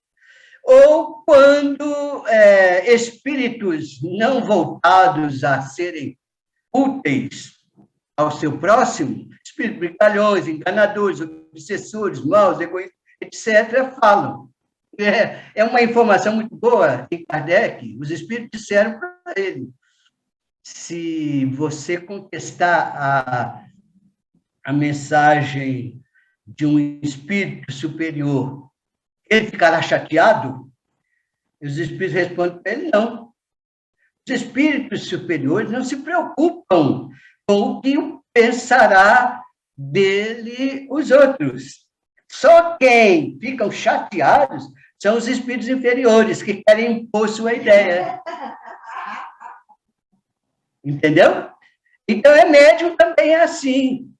ou quando espíritos não voltados a serem úteis ao seu próximo, espíritos brincalhões, enganadores, obsessores, maus, egoístas, etc., falam. É uma informação muito boa de Kardec. Os espíritos disseram para ele: se você contestar a mensagem de um espírito superior, ele ficará chateado? E os espíritos respondem para ele: não. Os espíritos superiores não se preocupam com o que pensará dele os outros. Só quem ficam chateados são os espíritos inferiores, que querem impor sua ideia. Entendeu? Então, médium também é assim.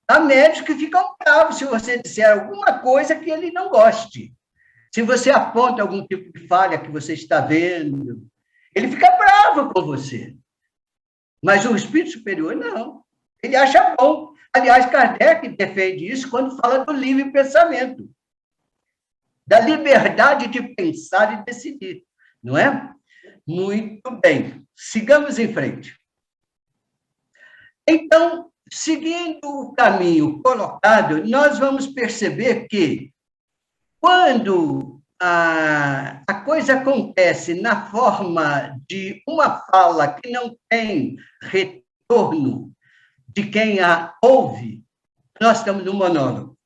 Há médios que ficam bravos se você disser alguma coisa que ele não goste. Se você aponta algum tipo de falha que você está vendo, ele fica bravo com você. Mas o espírito superior, não. Ele acha bom. Aliás, Kardec defende isso quando fala do livre pensamento, da liberdade de pensar e decidir, não é? Muito bem. Sigamos em frente. Então, seguindo o caminho colocado, nós vamos perceber que, quando a coisa acontece na forma de uma fala que não tem retorno de quem a ouve, nós estamos no monólogo.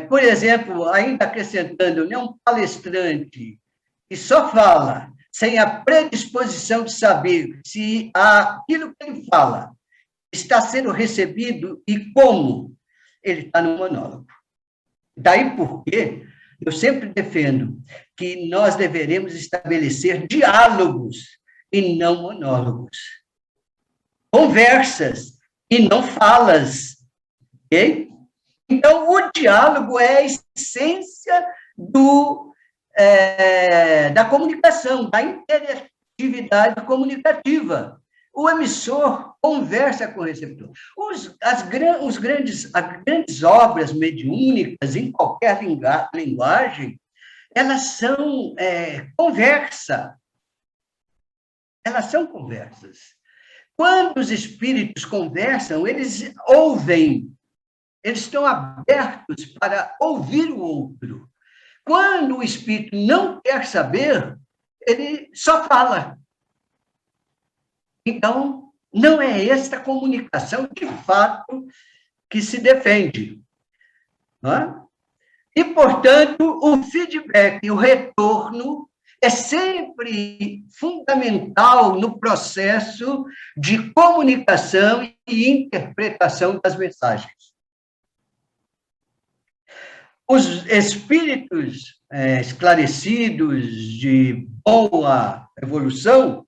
Por exemplo, ainda acrescentando, um palestrante que só fala sem a predisposição de saber se aquilo que ele fala está sendo recebido e como, ele está no monólogo. Daí porque eu sempre defendo que nós deveremos estabelecer diálogos e não monólogos. Conversas e não falas. Ok? Então, o diálogo é a essência da comunicação, da interatividade comunicativa. O emissor conversa com o receptor. As grandes obras mediúnicas, em qualquer linguagem, elas são conversa. Elas são conversas. Quando os espíritos conversam, eles ouvem. Eles estão abertos para ouvir o outro. Quando o espírito não quer saber, ele só fala. Então, não é esta comunicação, de fato, que se defende. Não é? E, portanto, o feedback, o retorno, é sempre fundamental no processo de comunicação e interpretação das mensagens. Os espíritos esclarecidos, de boa evolução,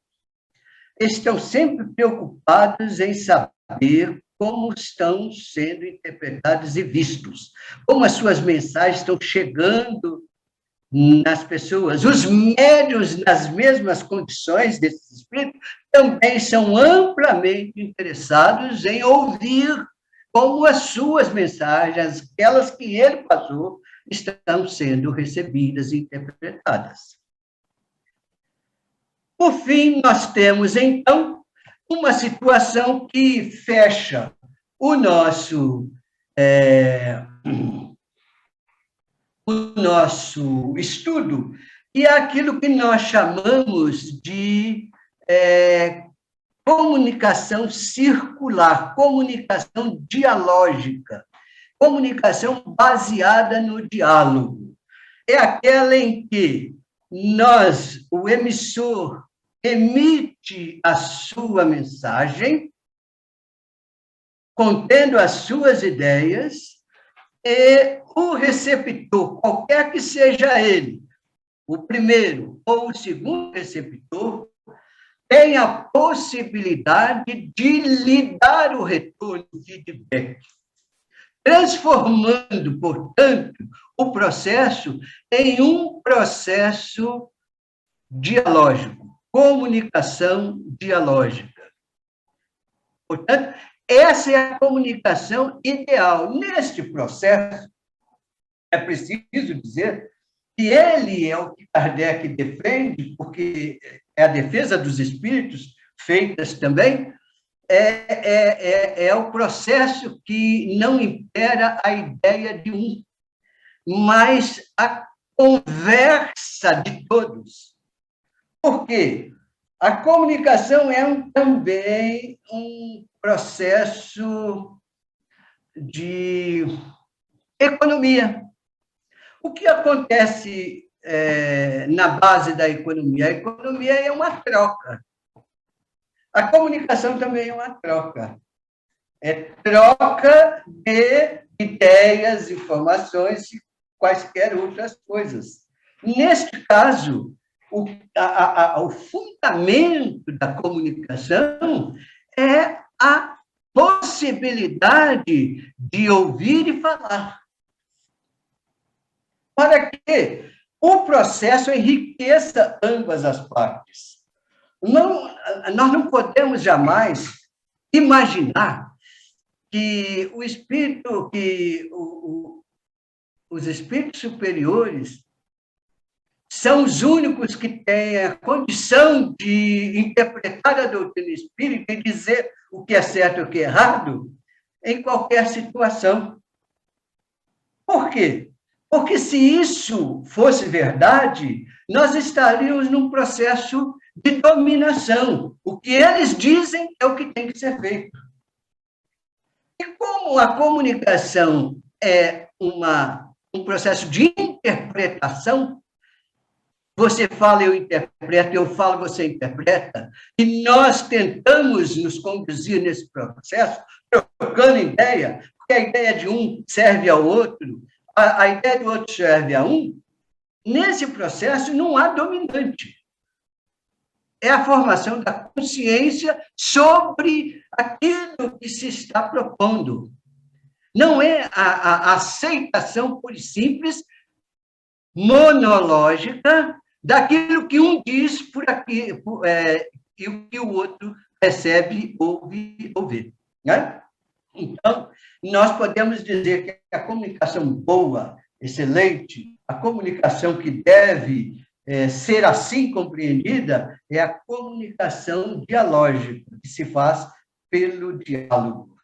estão sempre preocupados em saber como estão sendo interpretados e vistos, como as suas mensagens estão chegando nas pessoas. Os médiuns, nas mesmas condições desses espíritos, também são amplamente interessados em ouvir como as suas mensagens, aquelas que ele passou, estão sendo recebidas e interpretadas. Por fim, nós temos, então, uma situação que fecha o nosso estudo, e é aquilo que nós chamamos de comunicação circular, comunicação dialógica, comunicação baseada no diálogo. É aquela em que o emissor emite a sua mensagem, contendo as suas ideias, e o receptor, qualquer que seja ele, o primeiro ou o segundo receptor, tem a possibilidade de lhe dar o retorno, o feedback, transformando, portanto, o processo em um processo dialógico, comunicação dialógica. Portanto, essa é a comunicação ideal. Neste processo, é preciso dizer que ele é o que Kardec defende, porque é a defesa dos espíritos, feitas também, é o processo que não impera a ideia de um, mas a conversa de todos. Por quê? A comunicação é também um processo de economia. O que acontece na base da economia? A economia é uma troca. A comunicação também é uma troca. É troca de ideias, informações e quaisquer outras coisas. Neste caso, o fundamento da comunicação é a possibilidade de ouvir e falar. Para que o processo enriqueça ambas as partes. Nós não podemos jamais imaginar que o espírito, os espíritos superiores são os únicos que têm a condição de interpretar a doutrina espírita e dizer o que é certo e o que é errado em qualquer situação. Por quê? Porque se isso fosse verdade, nós estaríamos num processo de dominação. O que eles dizem é o que tem que ser feito. E como a comunicação é um processo de interpretação, você fala, eu interpreto, eu falo, você interpreta, e nós tentamos nos conduzir nesse processo, trocando ideia, porque a ideia de um serve ao outro, a ideia do outro serve a um. Nesse processo não há dominante. É a formação da consciência sobre aquilo que se está propondo. Não é a aceitação pura e simples, monológica, daquilo que um diz e o que o outro recebe, ouve ou vê. Né? Então, nós podemos dizer que a comunicação boa, excelente, a comunicação que deve ser assim compreendida, é a comunicação dialógica, que se faz pelo diálogo,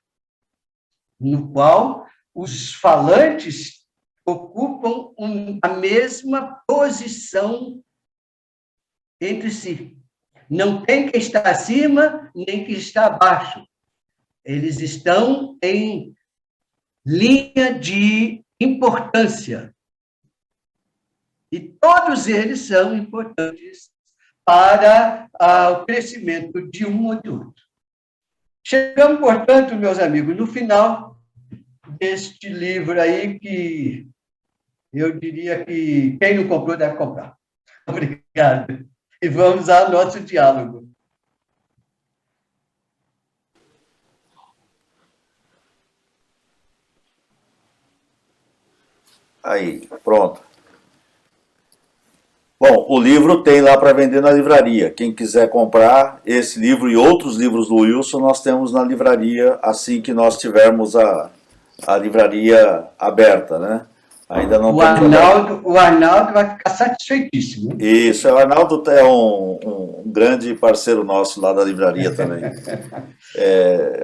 no qual os falantes ocupam a mesma posição entre si. Não tem quem está acima, nem quem está abaixo. Eles estão em linha de importância. E todos eles são importantes para o crescimento de um ou de outro. Chegamos, portanto, meus amigos, no final deste livro aí que eu diria que quem não comprou deve comprar. Obrigado. E vamos ao nosso diálogo. Aí, pronto. Bom, o livro tem lá para vender na livraria. Quem quiser comprar esse livro e outros livros do Wilson, nós temos na livraria assim que nós tivermos a livraria aberta, né? Ainda não o Arnaldo vai ficar satisfeitíssimo. Isso, o Arnaldo é um grande parceiro nosso lá da livraria também.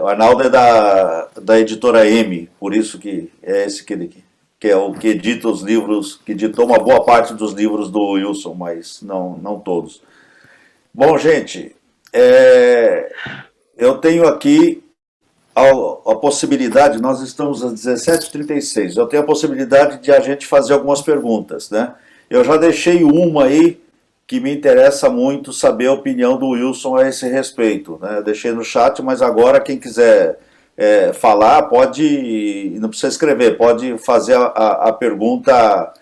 O Arnaldo é da editora M, por isso que é esse que é o que edita os livros, que editou uma boa parte dos livros do Wilson, mas não todos. Bom, gente, eu tenho aqui a possibilidade, nós estamos às 17h36, eu tenho a possibilidade de a gente fazer algumas perguntas, né? Eu já deixei uma aí que me interessa muito saber a opinião do Wilson a esse respeito, né? Eu deixei no chat, mas agora quem quiser falar, pode, não precisa escrever, pode fazer a pergunta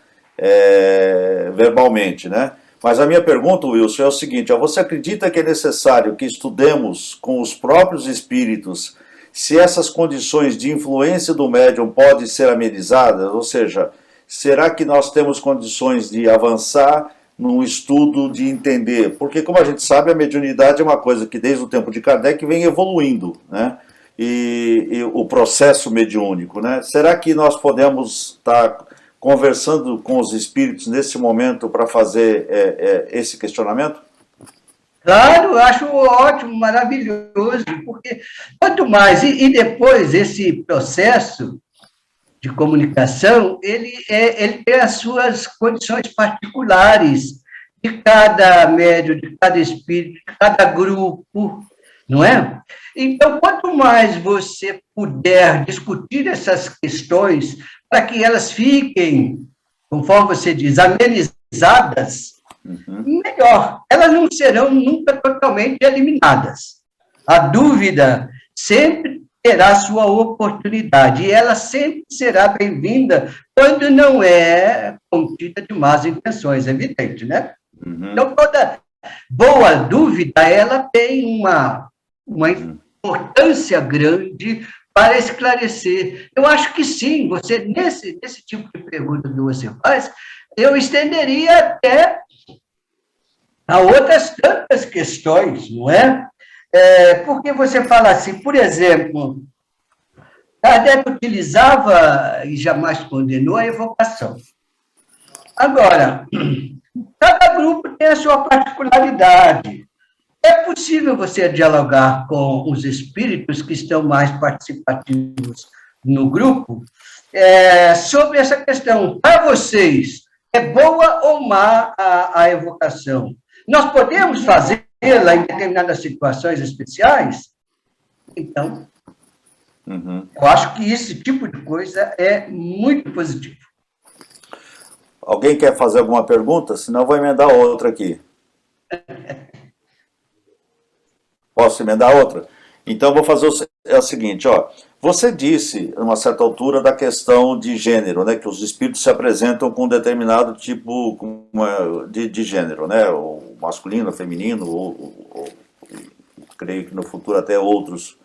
verbalmente, né? Mas a minha pergunta, Wilson, é o seguinte: você acredita que é necessário que estudemos com os próprios espíritos se essas condições de influência do médium podem ser amenizadas? Ou seja, será que nós temos condições de avançar num estudo, de entender? Porque, como a gente sabe, a mediunidade é uma coisa que desde o tempo de Kardec vem evoluindo, né? E o processo mediúnico, né? Será que nós podemos estar conversando com os espíritos nesse momento para fazer esse questionamento? Claro, eu acho ótimo, maravilhoso, porque quanto mais, e depois esse processo de comunicação, ele tem as suas condições particulares de cada médium, de cada espírito, de cada grupo, não é? Então, quanto mais você puder discutir essas questões para que elas fiquem, conforme você diz, amenizadas, melhor. Elas não serão nunca totalmente eliminadas. A dúvida sempre terá sua oportunidade, e ela sempre será bem-vinda quando não é contida de más intenções, é evidente, né? Então, toda boa dúvida, ela tem uma importância grande para esclarecer. Eu acho que sim, você, nesse tipo de pergunta que você faz, eu estenderia até a outras tantas questões, não é? Porque você fala assim, por exemplo, Kardec utilizava e jamais condenou a evocação. Agora, cada grupo tem a sua particularidade. É possível você dialogar com os espíritos que estão mais participativos no grupo sobre essa questão. Para vocês, é boa ou má a evocação? Nós podemos fazê-la em determinadas situações especiais? Então, eu acho que esse tipo de coisa é muito positivo. Alguém quer fazer alguma pergunta? Senão eu vou emendar outra aqui. Posso emendar outra? Então, vou fazer o seguinte, ó. Você disse, a uma certa altura, da questão de gênero, né? Que os espíritos se apresentam com um determinado tipo de gênero, né? O masculino, o feminino, ou creio que no futuro até outras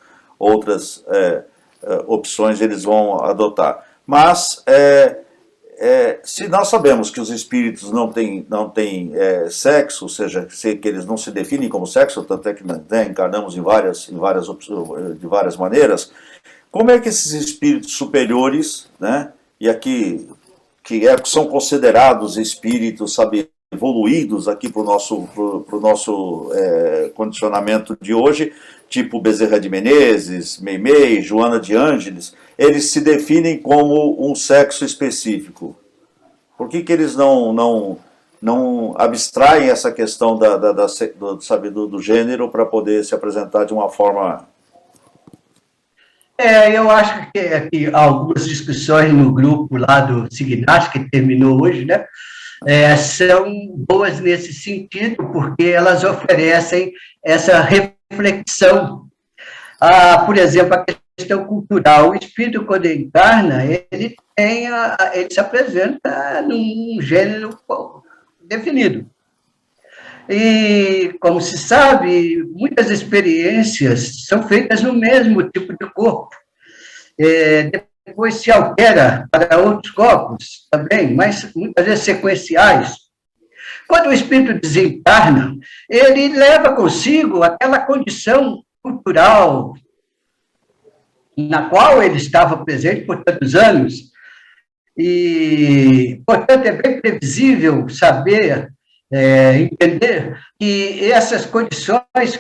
opções eles vão adotar. Mas se nós sabemos que os espíritos não têm sexo, ou seja, que eles não se definem como sexo, tanto é que encarnamos de várias maneiras, como é que esses espíritos superiores, né, e aqui são considerados espíritos, sabe, evoluídos aqui para o nosso condicionamento de hoje, tipo Bezerra de Menezes, Meimei, Joana de Ângeles, eles se definem como um sexo específico. Por que eles não abstraem essa questão do gênero para poder se apresentar de uma forma... Eu acho que algumas discussões no grupo lá do Signash, que terminou hoje, né, são boas nesse sentido, porque elas oferecem essa reflexão. Por exemplo, a questão cultural. O espírito, quando encarna, ele se apresenta num gênero definido. E, como se sabe, muitas experiências são feitas no mesmo tipo de corpo. Depois se altera para outros corpos também, mas muitas vezes sequenciais. Quando o espírito desencarna, ele leva consigo aquela condição cultural na qual ele estava presente por tantos anos. E, portanto, é bem previsível saber, entender que essas condições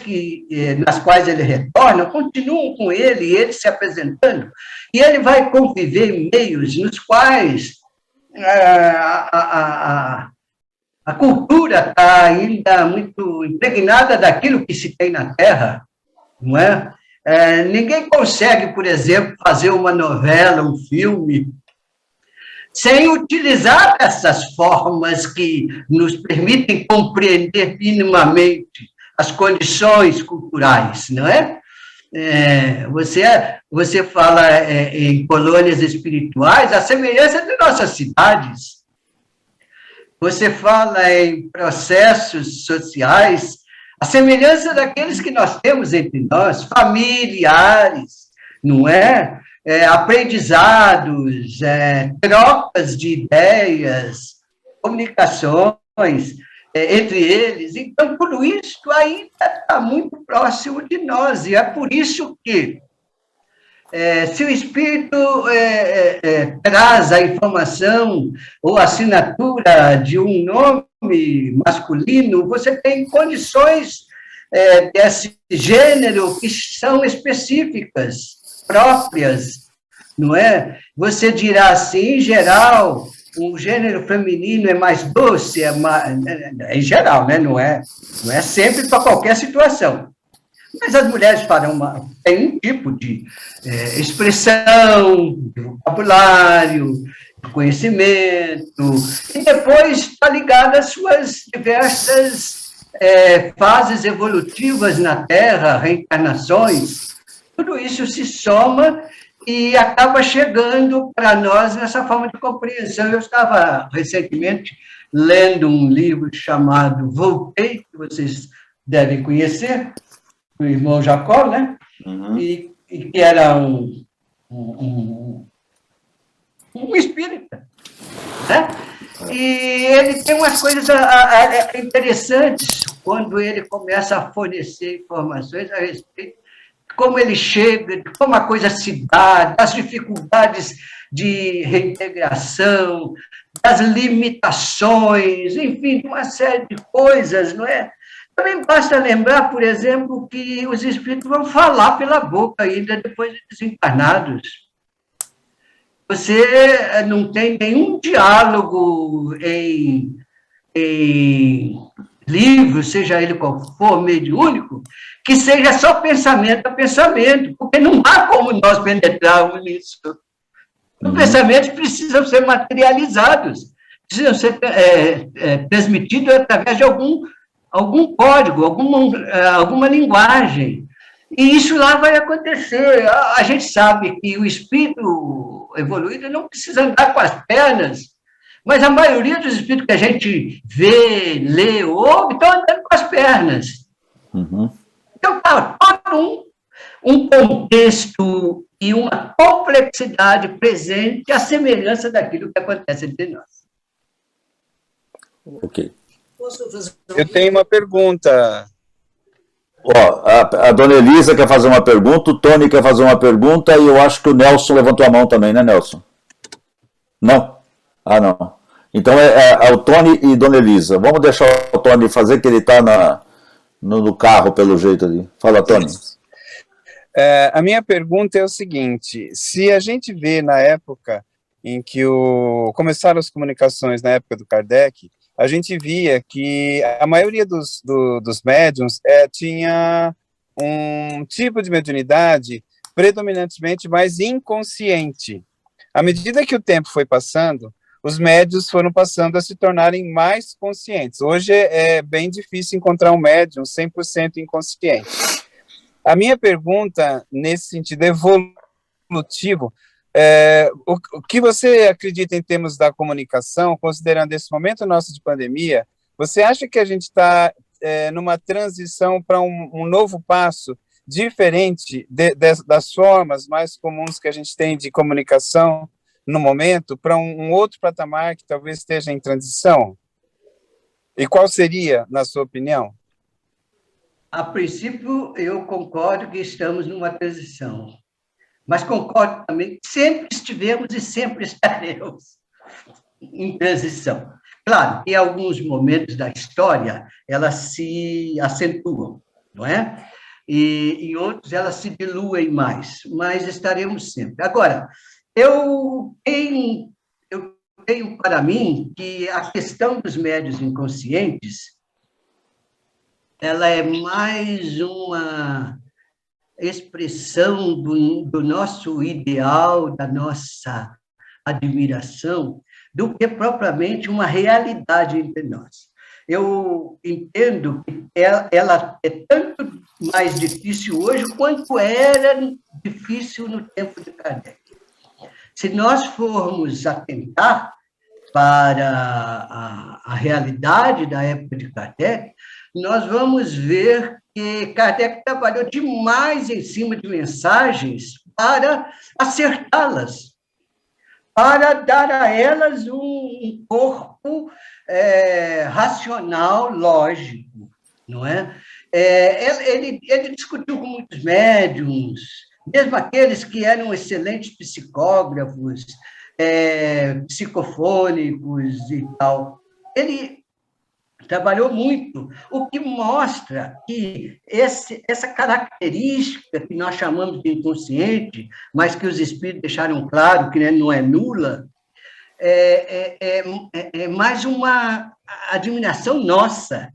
nas quais ele retorna continuam com ele, e ele se apresentando, e ele vai conviver em meios nos quais a cultura está ainda muito impregnada daquilo que se tem na Terra, não é? Ninguém consegue, por exemplo, fazer uma novela, um filme, sem utilizar essas formas que nos permitem compreender minimamente as condições culturais, não é? Você fala em colônias espirituais, a semelhança de nossas cidades. Você fala em processos sociais, a semelhança daqueles que nós temos entre nós, familiares, não é? Aprendizados, trocas de ideias, comunicações entre eles. Então, tudo isso ainda está muito próximo de nós, e é por isso que, se o espírito traz a informação ou a assinatura de um nome masculino, você tem condições desse gênero que são específicas, próprias, não é? Você dirá assim, em geral, o gênero feminino é mais doce, em geral, né? Não é sempre para qualquer situação. Mas as mulheres têm um tipo de expressão, de vocabulário, de conhecimento, e depois está ligada às suas diversas fases evolutivas na Terra, reencarnações. Tudo isso se soma e acaba chegando para nós nessa forma de compreensão. Eu estava recentemente lendo um livro chamado Voltei, que vocês devem conhecer, do irmão Jacó, né? Uhum. E que era um espírita, né? E ele tem umas coisas interessantes quando ele começa a fornecer informações a respeito de como ele chega, de como a coisa se dá, das dificuldades de reintegração, das limitações, enfim, uma série de coisas, não é? Também basta lembrar, por exemplo, que os espíritos vão falar pela boca ainda depois de desencarnados. Você não tem nenhum diálogo em livro, seja ele qual for, mediúnico, que seja só pensamento a pensamento, porque não há como nós penetrarmos nisso. Os pensamentos precisam ser materializados, precisam ser transmitidos através de algum código, alguma linguagem. E isso lá vai acontecer. A gente sabe que o espírito evoluído não precisa andar com as pernas, mas a maioria dos espíritos que a gente vê, lê, ouve, estão andando com as pernas. Uhum. Então, está todo um contexto e uma complexidade presente à semelhança daquilo que acontece entre nós. Ok. Eu tenho uma pergunta. Ó, a dona Elisa quer fazer uma pergunta, o Tony quer fazer uma pergunta e eu acho que o Nelson levantou a mão também, né, Nelson? Não? Ah, não. Então é o Tony e dona Elisa. Vamos deixar o Tony fazer, que ele está no carro, pelo jeito ali. Fala, Tony. A minha pergunta é o seguinte: se a gente vê na época em que começaram as comunicações, na época do Kardec, a gente via que a maioria dos médiuns tinha um tipo de mediunidade predominantemente mais inconsciente. À medida que o tempo foi passando, os médiuns foram passando a se tornarem mais conscientes. Hoje é bem difícil encontrar um médium 100% inconsciente. A minha pergunta, nesse sentido evolutivo, o que você acredita em termos da comunicação, considerando esse momento nosso de pandemia? Você acha que a gente está numa transição para um novo passo, diferente das formas mais comuns que a gente tem de comunicação no momento, para um outro patamar que talvez esteja em transição? E qual seria, na sua opinião? A princípio, eu concordo que estamos numa transição. Mas concordo também que sempre estivemos e sempre estaremos em transição. Claro, em alguns momentos da história, elas se acentuam, não é? E em outros, elas se diluem mais, mas estaremos sempre. Agora, eu tenho para mim que a questão dos médiuns inconscientes, ela é mais uma expressão do nosso ideal, da nossa admiração, do que propriamente uma realidade entre nós. Eu entendo que ela é tanto mais difícil hoje quanto era difícil no tempo de Kardec. Se nós formos atentar para a realidade da época de Kardec, nós vamos ver que Kardec trabalhou demais em cima de mensagens para acertá-las, para dar a elas um corpo racional, lógico, não é? Ele discutiu com muitos médiums, mesmo aqueles que eram excelentes psicógrafos, psicofônicos e tal. Ele trabalhou muito, o que mostra que essa característica que nós chamamos de inconsciente, mas que os espíritos deixaram claro que, né, não é nula, é mais uma admiração nossa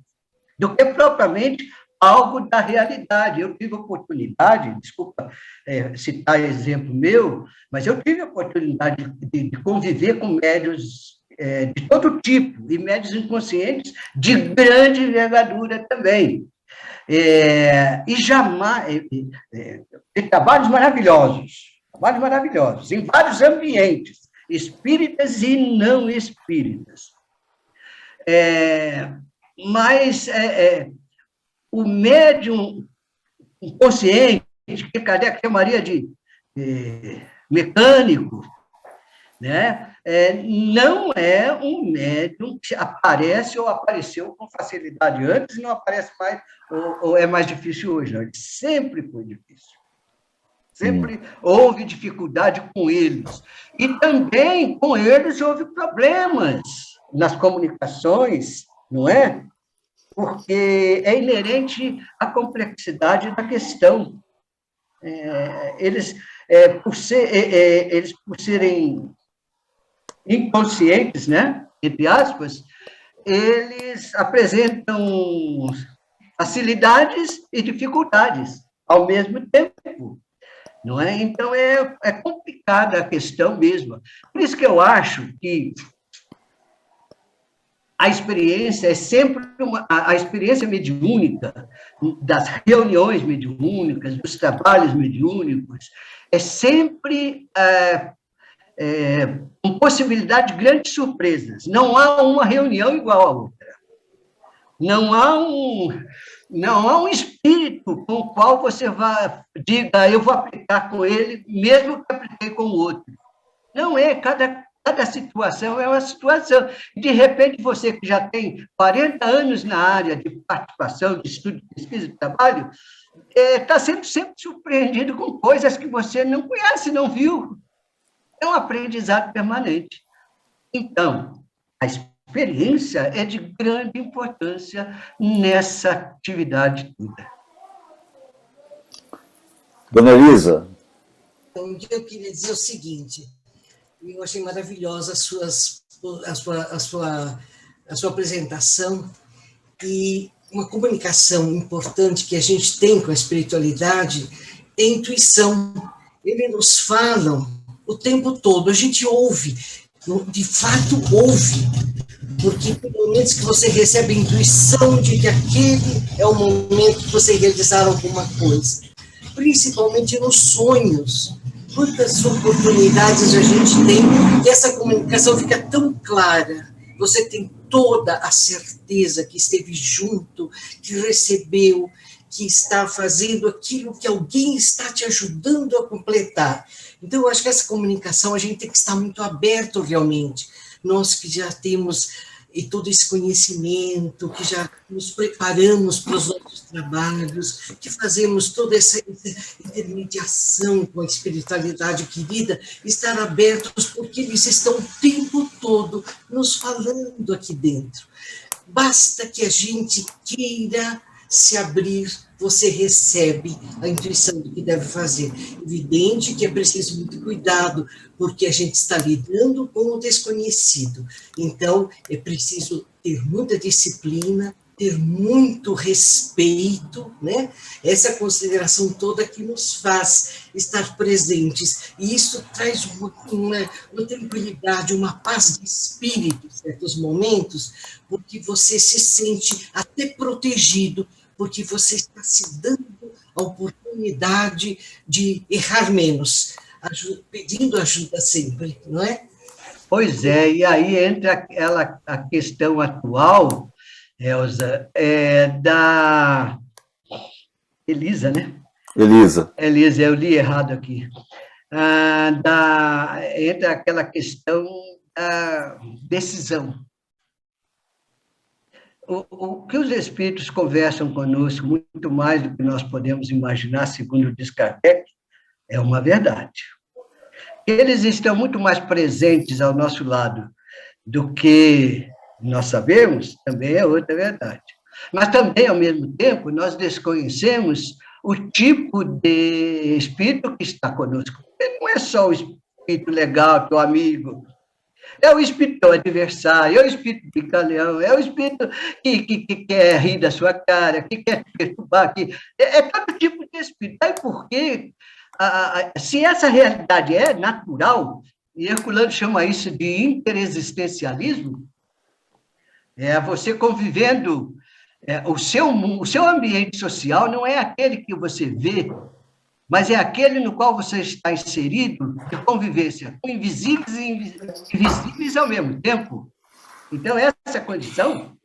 do que propriamente algo da realidade. Eu tive a oportunidade, desculpa citar exemplo meu, mas eu tive a oportunidade de conviver com médiuns de todo tipo, e médiuns inconscientes de grande envergadura também. E jamais... Tem trabalhos maravilhosos, em vários ambientes, espíritas e não espíritas. Mas o médium inconsciente, que Kardec chamaria de mecânico, né? Não é um médium que aparece ou apareceu com facilidade antes e não aparece mais, ou é mais difícil hoje. Não. Sempre foi difícil. Sempre houve dificuldade com eles. E também com eles houve problemas nas comunicações, não é? Porque é inerente à complexidade da questão. Eles, por serem inconscientes, né? Entre aspas, eles apresentam facilidades e dificuldades ao mesmo tempo. Não é? Então, é complicada a questão mesmo. Por isso que eu acho que a experiência é sempre a experiência mediúnica, das reuniões mediúnicas, dos trabalhos mediúnicos, é sempre com possibilidade de grandes surpresas. Não há uma reunião igual à outra. Não há um espírito com o qual você diga, eu vou aplicar com ele, mesmo que apliquei com o outro. Não é, cada situação é uma situação. De repente, você que já tem 40 anos na área de participação, de estudo, de pesquisa e de trabalho, está sendo sempre surpreendido com coisas que você não conhece, não viu. É um aprendizado permanente. Então, a experiência é de grande importância nessa atividade toda. Dona Elisa. Então, eu queria dizer o seguinte, eu achei maravilhosa a sua apresentação, e uma comunicação importante que a gente tem com a espiritualidade é a intuição. Eles nos falam o tempo todo, a gente ouve, de fato ouve, porque tem momentos que você recebe a intuição de que aquele é o momento que você realizar alguma coisa, principalmente nos sonhos. Quantas oportunidades a gente tem e essa comunicação fica tão clara, você tem toda a certeza que esteve junto, que recebeu, que está fazendo aquilo que alguém está te ajudando a completar. Então, eu acho que essa comunicação a gente tem que estar muito aberto realmente. Nós que já temos todo esse conhecimento, que já nos preparamos para os nossos trabalhos, que fazemos toda essa intermediação com a espiritualidade querida, estar abertos, porque eles estão o tempo todo nos falando aqui dentro. Basta que a gente queira se abrir, você recebe a intuição do que deve fazer. Evidente que é preciso muito cuidado, porque a gente está lidando com o desconhecido. Então, é preciso ter muita disciplina, ter muito respeito, né? Essa consideração toda que nos faz estar presentes. E isso traz uma tranquilidade, uma paz de espírito em certos momentos, porque você se sente até protegido, porque você está se dando a oportunidade de errar menos, pedindo ajuda sempre, não é? Pois é, e aí entra a questão atual, Elza, da Elisa, né? Elisa, eu li errado aqui. Entra aquela questão da decisão. O que os espíritos conversam conosco, muito mais do que nós podemos imaginar, segundo diz Kardec, é uma verdade. Eles estão muito mais presentes ao nosso lado do que nós sabemos, também é outra verdade. Mas também, ao mesmo tempo, nós desconhecemos o tipo de espírito que está conosco. Ele não é só o espírito legal, teu amigo, é o espírito adversário, é o espírito brincalhão, é o espírito que quer rir da sua cara, que quer te perturbar, é todo tipo de espírito. Aí porque, se essa realidade é natural, e Herculano chama isso de interexistencialismo, é você convivendo, o seu ambiente social não é aquele que você vê, mas é aquele no qual você está inserido de convivência com invisíveis e invisíveis ao mesmo tempo. Então, essa condição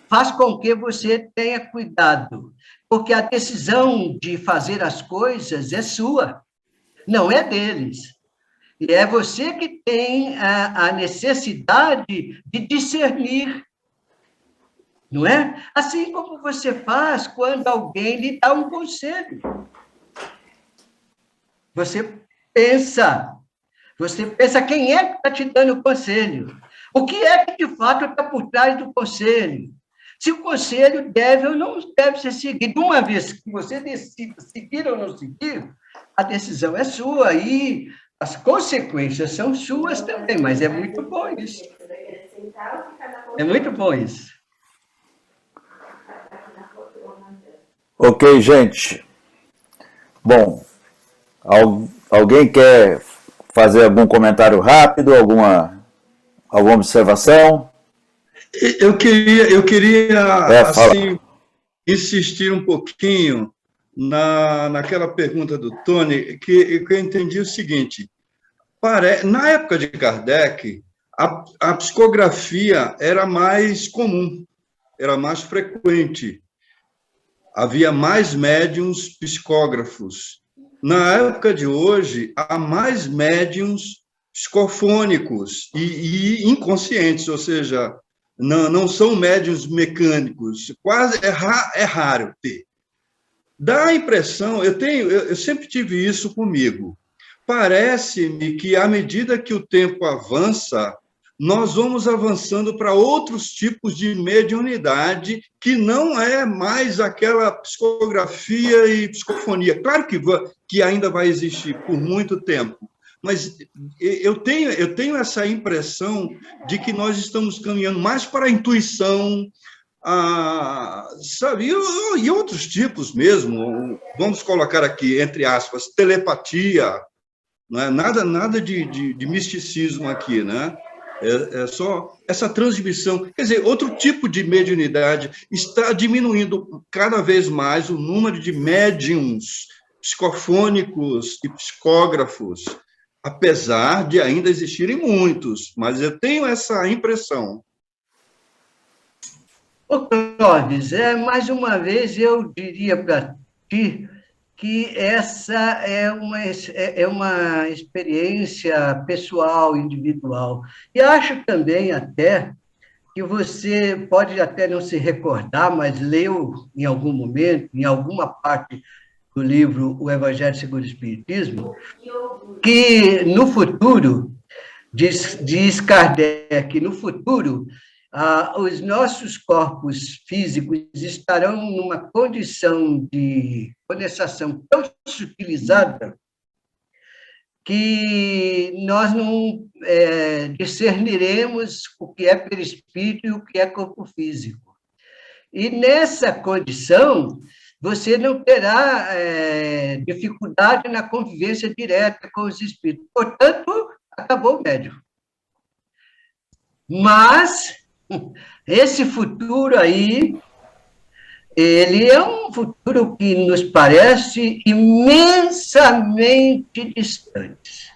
faz com que você tenha cuidado, porque a decisão de fazer as coisas é sua, não é deles. E é você que tem a necessidade de discernir, não é? Assim como você faz quando alguém lhe dá um conselho. Você pensa quem é que está te dando o conselho. O que é que, de fato, está por trás do conselho? Se o conselho deve ou não deve ser seguido. Uma vez que você decida seguir ou não seguir, a decisão é sua e as consequências são suas também, mas é muito bom isso. É muito bom isso. Ok, gente. Bom, alguém quer fazer algum comentário rápido, alguma observação? Eu queria assim, insistir um pouquinho naquela pergunta do Tony, que eu entendi o seguinte: na época de Kardec, a psicografia era mais comum, era mais frequente. Havia mais médiuns psicógrafos. Na época de hoje, há mais médiuns psicofônicos e inconscientes, ou seja, não são médiuns mecânicos. Quase é raro ter. Dá a impressão, eu sempre tive isso comigo. Parece-me que, à medida que o tempo avança, nós vamos avançando para outros tipos de mediunidade, que não é mais aquela psicografia e psicofonia. Claro que ainda vai existir por muito tempo, mas eu tenho essa impressão de que nós estamos caminhando mais para a intuição, sabe, e outros tipos mesmo. Vamos colocar aqui, entre aspas, telepatia, não é nada de misticismo aqui, né? É só essa transmissão. Quer dizer, outro tipo de mediunidade. Está diminuindo cada vez mais o número de médiums psicofônicos e psicógrafos, apesar de ainda existirem muitos, mas eu tenho essa impressão. Ô, Clóvis, mais uma vez eu diria para ti que essa é uma experiência pessoal, individual. E acho também até que você pode até não se recordar, mas leu em algum momento, em alguma parte do livro O Evangelho segundo o Espiritismo, que no futuro, diz Kardec, no futuro, os nossos corpos físicos estarão numa condição de condensação tão sutilizada que nós não discerniremos o que é perispírito e o que é corpo físico. E nessa condição, você não terá dificuldade na convivência direta com os espíritos. Portanto, acabou o médium. Mas esse futuro aí, ele é um futuro que nos parece imensamente distante.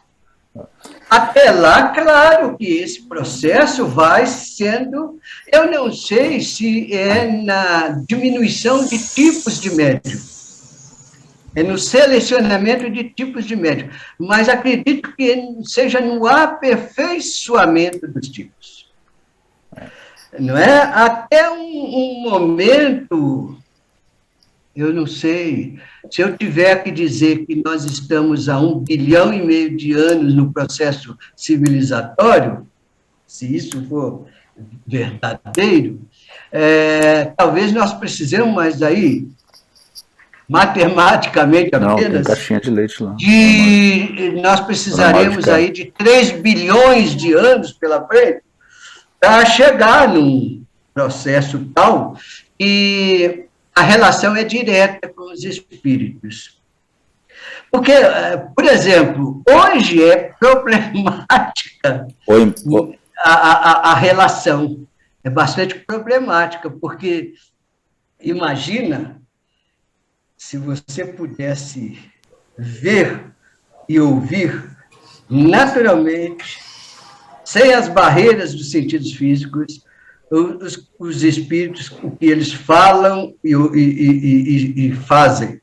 Até lá, claro que esse processo vai sendo, eu não sei se é na diminuição de tipos de médium, é no selecionamento de tipos de médium, mas acredito que seja no aperfeiçoamento dos tipos. Não é? Até um momento, eu não sei, se eu tiver que dizer que nós estamos há 1,5 bilhão de anos no processo civilizatório, se isso for verdadeiro, talvez nós precisemos aí, matematicamente Não, tem apenas, caixinha de leite lá. nós precisaremos aí de 3 bilhões de anos pela frente para chegar num processo tal que a relação é direta com os espíritos. Porque, por exemplo, hoje é problemática a relação, é bastante problemática, porque imagina se você pudesse ver e ouvir naturalmente, sem as barreiras dos sentidos físicos, os espíritos, o que eles falam e fazem.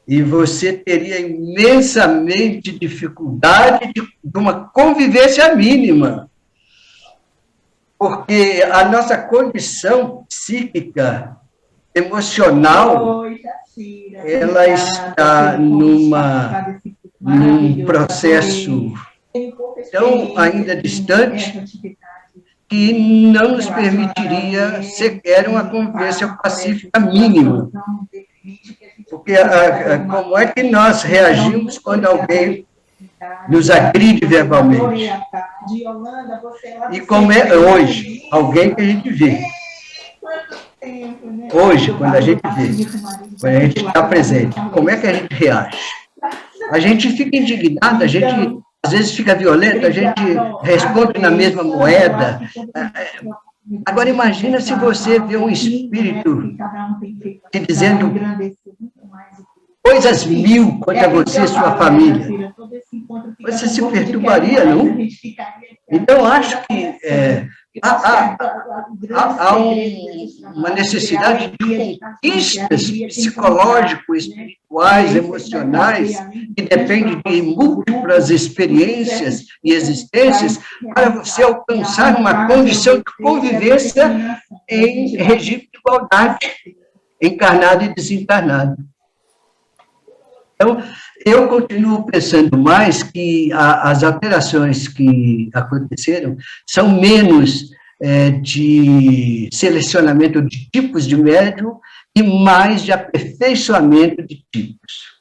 E você teria imensamente dificuldade de uma convivência mínima, porque a nossa condição psíquica, emocional, ela está num processo tão ainda distante que não nos permitiria sequer uma convivência pacífica mínima. Porque como é que nós reagimos quando alguém nos agride verbalmente? E como é hoje, alguém que a gente vê. Hoje, quando a gente vê, quando a gente está presente, como é que a gente reage? A gente fica indignado, a gente às vezes fica violento, a gente responde na mesma moeda. Agora, imagina se você vê um espírito te dizendo coisas mil contra você e sua família. Você se perturbaria, não? Então, acho que há uma necessidade de conquistas psicológicas, espirituais, emocionais, que depende de múltiplas experiências e existências, para você alcançar uma condição de convivência em regime de igualdade, encarnado e desencarnado. Então, eu continuo pensando mais que as alterações que aconteceram são menos de selecionamento de tipos de médium e mais de aperfeiçoamento de tipos.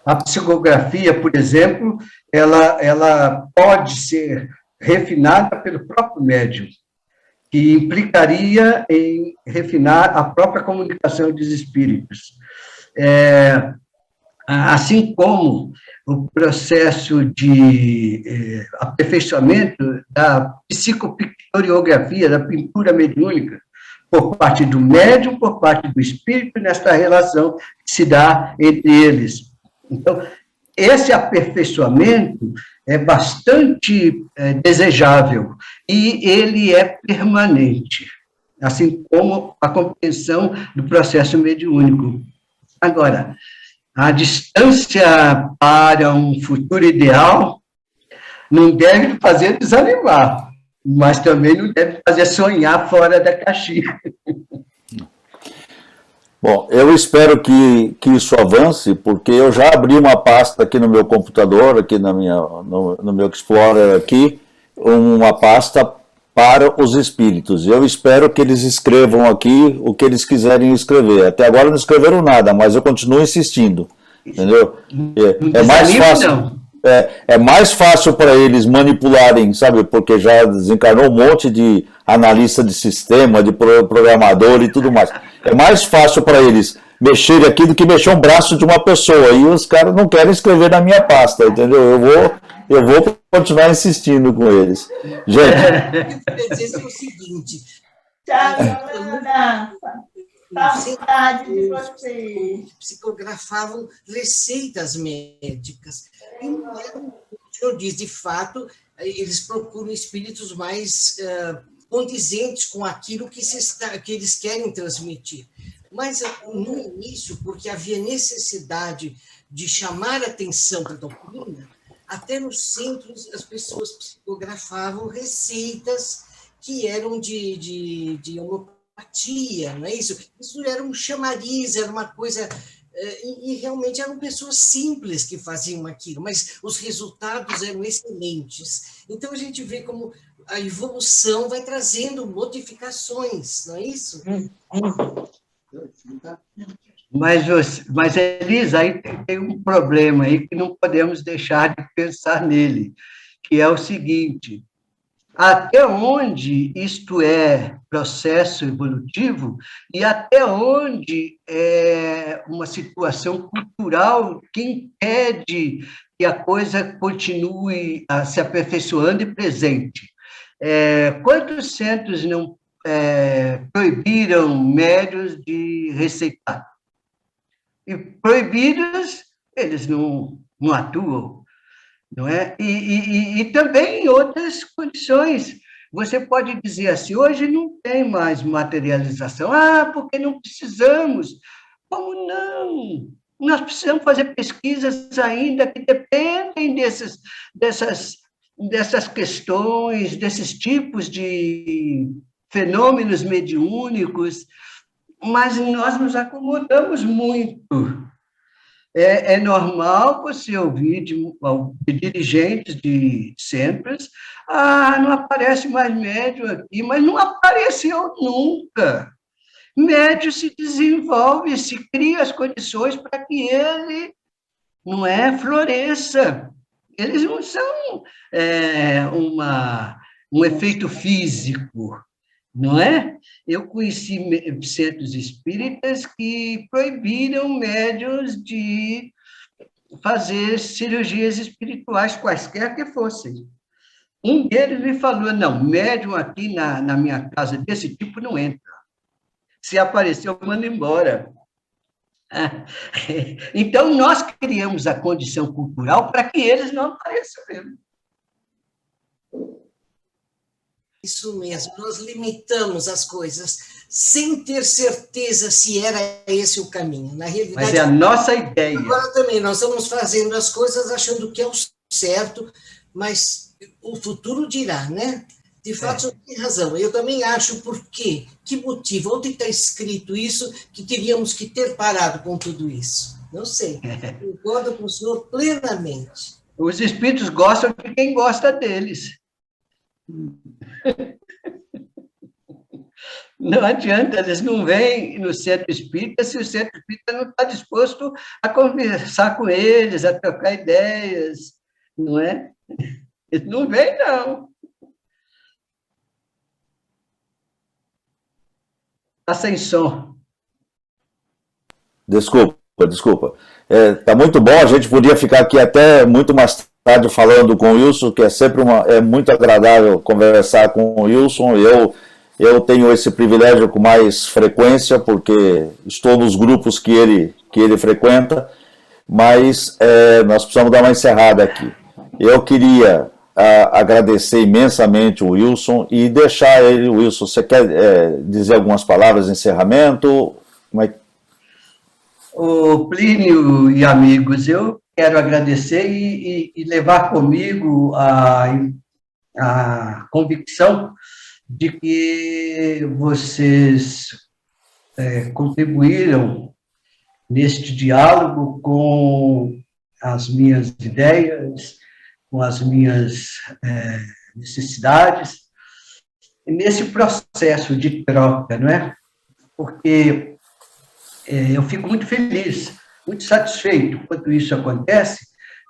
A psicografia, por exemplo, ela pode ser refinada pelo próprio médium, que implicaria em refinar a própria comunicação dos espíritos. Assim como o processo de aperfeiçoamento da psicopictoriografia, da pintura mediúnica, por parte do médium, por parte do espírito, nesta relação que se dá entre eles. Então, esse aperfeiçoamento é bastante desejável e ele é permanente, assim como a compreensão do processo mediúnico. Agora, a distância para um futuro ideal não deve fazer desanimar, mas também não deve fazer sonhar fora da caixinha. Bom, eu espero que isso avance, porque eu já abri uma pasta aqui no meu computador, aqui no meu Explorer, aqui, uma pasta para os espíritos. Eu espero que eles escrevam aqui o que eles quiserem escrever. Até agora não escreveram nada, mas eu continuo insistindo, entendeu? É mais fácil. É mais fácil para eles manipularem, sabe? Porque já desencarnou um monte de analista de sistema, de programador e tudo mais. É mais fácil para eles mexerem aqui do que mexer um braço de uma pessoa. E os caras não querem escrever na minha pasta, entendeu? Eu vou continuar insistindo com eles. Gente. Eu queria dizer o seguinte. Saudade de você. Psicografavam receitas médicas. E não era, o senhor diz, de fato, eles procuram espíritos mais condizentes com aquilo que eles querem transmitir. Mas, no início, porque havia necessidade de chamar atenção para a doutrina, até nos centros as pessoas psicografavam receitas que eram de homeopatia, não é isso? Isso era um chamariz, era uma coisa... E realmente eram pessoas simples que faziam aquilo, mas os resultados eram excelentes. Então, a gente vê como a evolução vai trazendo modificações, não é isso? Mas Elisa, aí tem um problema aí que não podemos deixar de pensar nele, que é o seguinte: até onde isto é processo evolutivo e até onde é uma situação cultural que impede que a coisa continue se aperfeiçoando e presente. Quantos centros não proibiram médios de receitar? E proibidos, eles não atuam, não é? E também em outras condições. Você pode dizer assim, hoje não tem mais materialização. Porque não precisamos. Como não? Nós precisamos fazer pesquisas ainda que dependem dessas questões, desses tipos de fenômenos mediúnicos, mas nós nos acomodamos muito. É normal você ouvir de dirigentes de centros, não aparece mais médium aqui, mas não apareceu nunca. Médium se desenvolve, se cria as condições para que ele, floresça. Eles não são um efeito físico, não é? Eu conheci centros espíritas que proibiram médiuns de fazer cirurgias espirituais, quaisquer que fossem. Um deles me falou, não, médium aqui na minha casa desse tipo não entra. Se aparecer, eu mando embora. Então, nós criamos a condição cultural para que eles não apareçam mesmo. Isso mesmo, nós limitamos as coisas sem ter certeza se era esse o caminho. Na realidade, mas é a nossa ideia. Agora também, nós estamos fazendo as coisas achando que é o certo, mas o futuro dirá, né? De fato, você tem razão. Eu também acho por quê? Que motivo? Onde está escrito isso, que teríamos que ter parado com tudo isso? Não sei. Concordo com o senhor plenamente. Os espíritos gostam de quem gosta deles. Não adianta, eles não vêm no centro espírita se o centro espírita não está disposto a conversar com eles, a trocar ideias, não é? Eles não vêm, não. Está sem som. Desculpa. Tá muito bom, a gente podia ficar aqui até muito mais tarde falando com o Wilson, que é sempre muito agradável conversar com o Wilson. Eu tenho esse privilégio com mais frequência, porque estou nos grupos que ele frequenta, mas nós precisamos dar uma encerrada aqui. Eu queria agradecer imensamente o Wilson e deixar ele, Wilson, você quer dizer algumas palavras de encerramento? O Plínio e amigos, eu quero agradecer e levar comigo a convicção de que vocês contribuíram neste diálogo com as minhas ideias, com as minhas necessidades, nesse processo de troca, não é? Porque eu fico muito feliz, muito satisfeito quando isso acontece,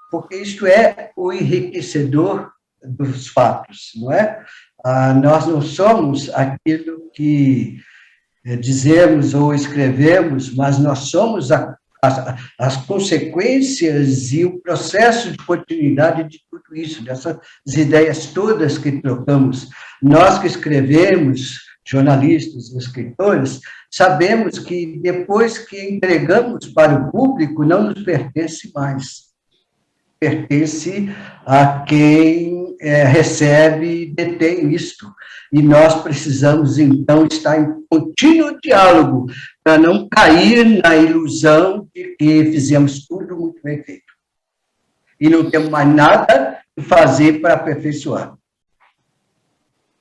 porque isto é o enriquecedor dos fatos, não é? Nós não somos aquilo que dizemos ou escrevemos, mas nós somos as consequências e o processo de continuidade de tudo isso, dessas ideias todas que trocamos. Nós que escrevemos, jornalistas, escritores, sabemos que depois que entregamos para o público, não nos pertence mais. Pertence a quem recebe e detém isto. E nós precisamos, então, estar em contínuo diálogo para não cair na ilusão de que fizemos tudo muito bem feito. E não temos mais nada a fazer para aperfeiçoar.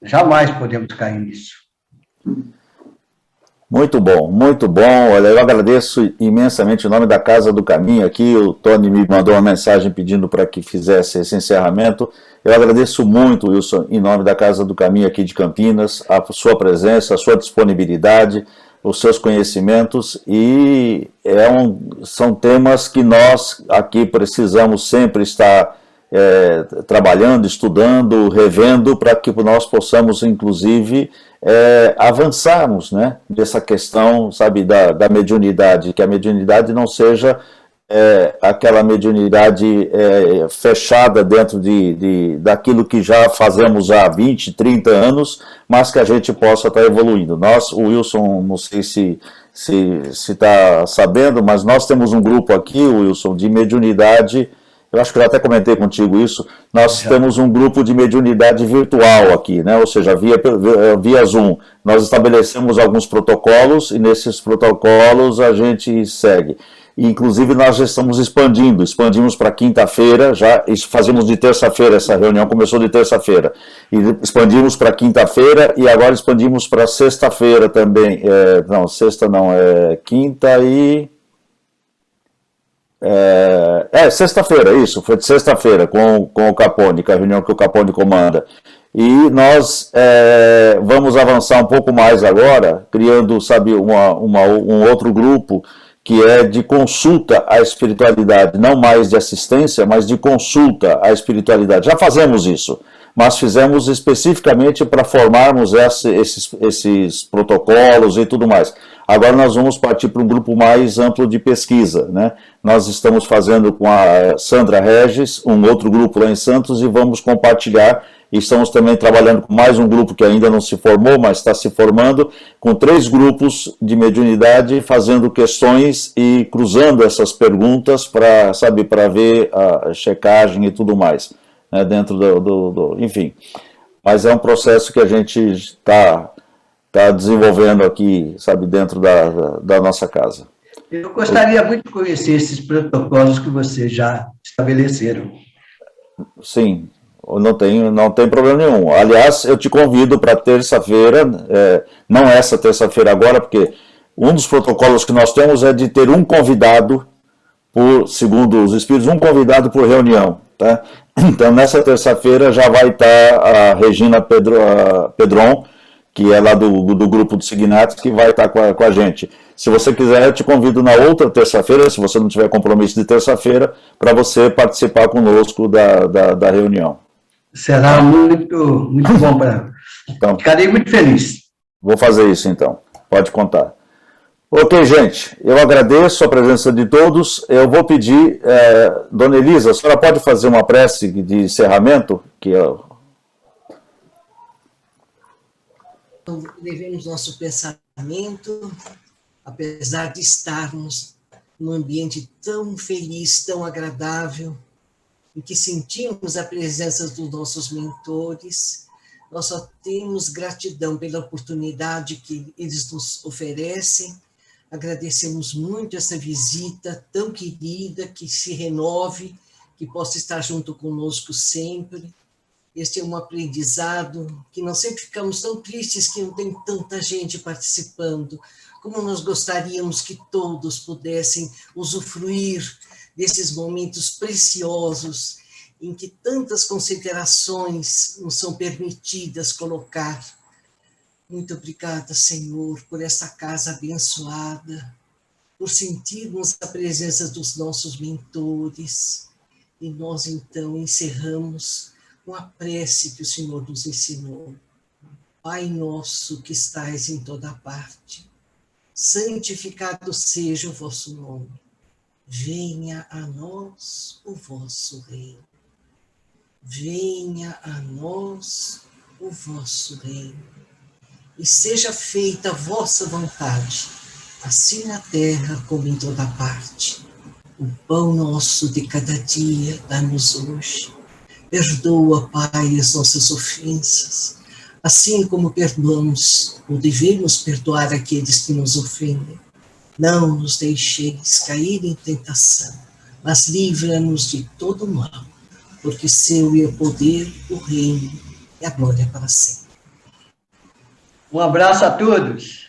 Jamais podemos cair nisso. Muito bom, muito bom. Olha, eu agradeço imensamente em nome da Casa do Caminho aqui. O Tony me mandou uma mensagem pedindo para que fizesse esse encerramento. Eu agradeço muito, Wilson, em nome da Casa do Caminho aqui de Campinas, a sua presença, a sua disponibilidade, os seus conhecimentos, e são temas que nós aqui precisamos sempre estar trabalhando, estudando, revendo, para que nós possamos, inclusive, avançarmos, né, dessa questão, sabe, da mediunidade, que a mediunidade não seja aquela mediunidade fechada dentro daquilo que já fazemos há 20, 30 anos, mas que a gente possa estar evoluindo. Nós, o Wilson, não sei se está sabendo, mas nós temos um grupo aqui, Wilson, de mediunidade. Eu acho que eu já até comentei contigo isso. Nós temos um grupo de mediunidade virtual aqui, né? Ou seja, via Zoom. Nós estabelecemos alguns protocolos e nesses protocolos a gente segue. E, inclusive, nós já estamos expandimos para quinta-feira, já fazemos de terça-feira, essa reunião começou de terça-feira, e expandimos para quinta-feira e agora expandimos para sexta-feira também. Não, sexta não, quinta e... sexta-feira, isso, foi de sexta-feira com o Capone, que é a reunião que o Capone comanda. E nós vamos avançar um pouco mais agora, criando, sabe, um outro grupo que é de consulta à espiritualidade, não mais de assistência, mas de consulta à espiritualidade. Já fazemos isso, mas fizemos especificamente para formarmos esses protocolos e tudo mais. Agora nós vamos partir para um grupo mais amplo de pesquisa, né? Nós estamos fazendo com a Sandra Regis, um outro grupo lá em Santos, e vamos compartilhar. E estamos também trabalhando com mais um grupo que ainda não se formou, mas está se formando, com 3 grupos de mediunidade, fazendo questões e cruzando essas perguntas para ver a checagem e tudo mais, né, dentro enfim. Mas é um processo que a gente está desenvolvendo aqui, sabe, dentro da nossa casa. Eu gostaria muito de conhecer esses protocolos que vocês já estabeleceram. Sim. Não tem problema nenhum. Aliás, eu te convido para terça-feira, não essa terça-feira agora, porque um dos protocolos que nós temos é de ter um convidado, segundo os espíritos, um convidado por reunião. Tá? Então, nessa terça-feira já vai estar a Regina Pedron, que é lá do grupo do Signatis, que vai estar com a gente. Se você quiser, eu te convido na outra terça-feira, se você não tiver compromisso de terça-feira, para você participar conosco da reunião. Será muito, muito bom para... Então, ficarei muito feliz. Vou fazer isso, então. Pode contar. Ok, gente. Eu agradeço a presença de todos. Eu vou pedir... Dona Elisa, a senhora pode fazer uma prece de encerramento? Levemos nosso pensamento, apesar de estarmos num ambiente tão feliz, tão agradável, em que sentimos a presença dos nossos mentores, nós só temos gratidão pela oportunidade que eles nos oferecem, agradecemos muito essa visita tão querida, que se renove, que possa estar junto conosco sempre. Este é um aprendizado que nós sempre ficamos tão tristes que não tem tanta gente participando, como nós gostaríamos que todos pudessem usufruir desses momentos preciosos em que tantas considerações nos são permitidas colocar. Muito obrigada, Senhor, por essa casa abençoada, por sentirmos a presença dos nossos mentores. E nós, então, encerramos com a prece que o Senhor nos ensinou. Pai nosso que estais em toda parte, santificado seja o vosso nome. Venha a nós o vosso reino. Venha a nós o vosso reino. E seja feita a vossa vontade, assim na terra como em toda parte. O pão nosso de cada dia dá-nos hoje. Perdoa, Pai, as nossas ofensas, assim como perdoamos ou devemos perdoar aqueles que nos ofendem. Não nos deixeis cair em tentação, mas livra-nos de todo mal, porque seu é o poder, o reino e a glória para sempre. Um abraço a todos.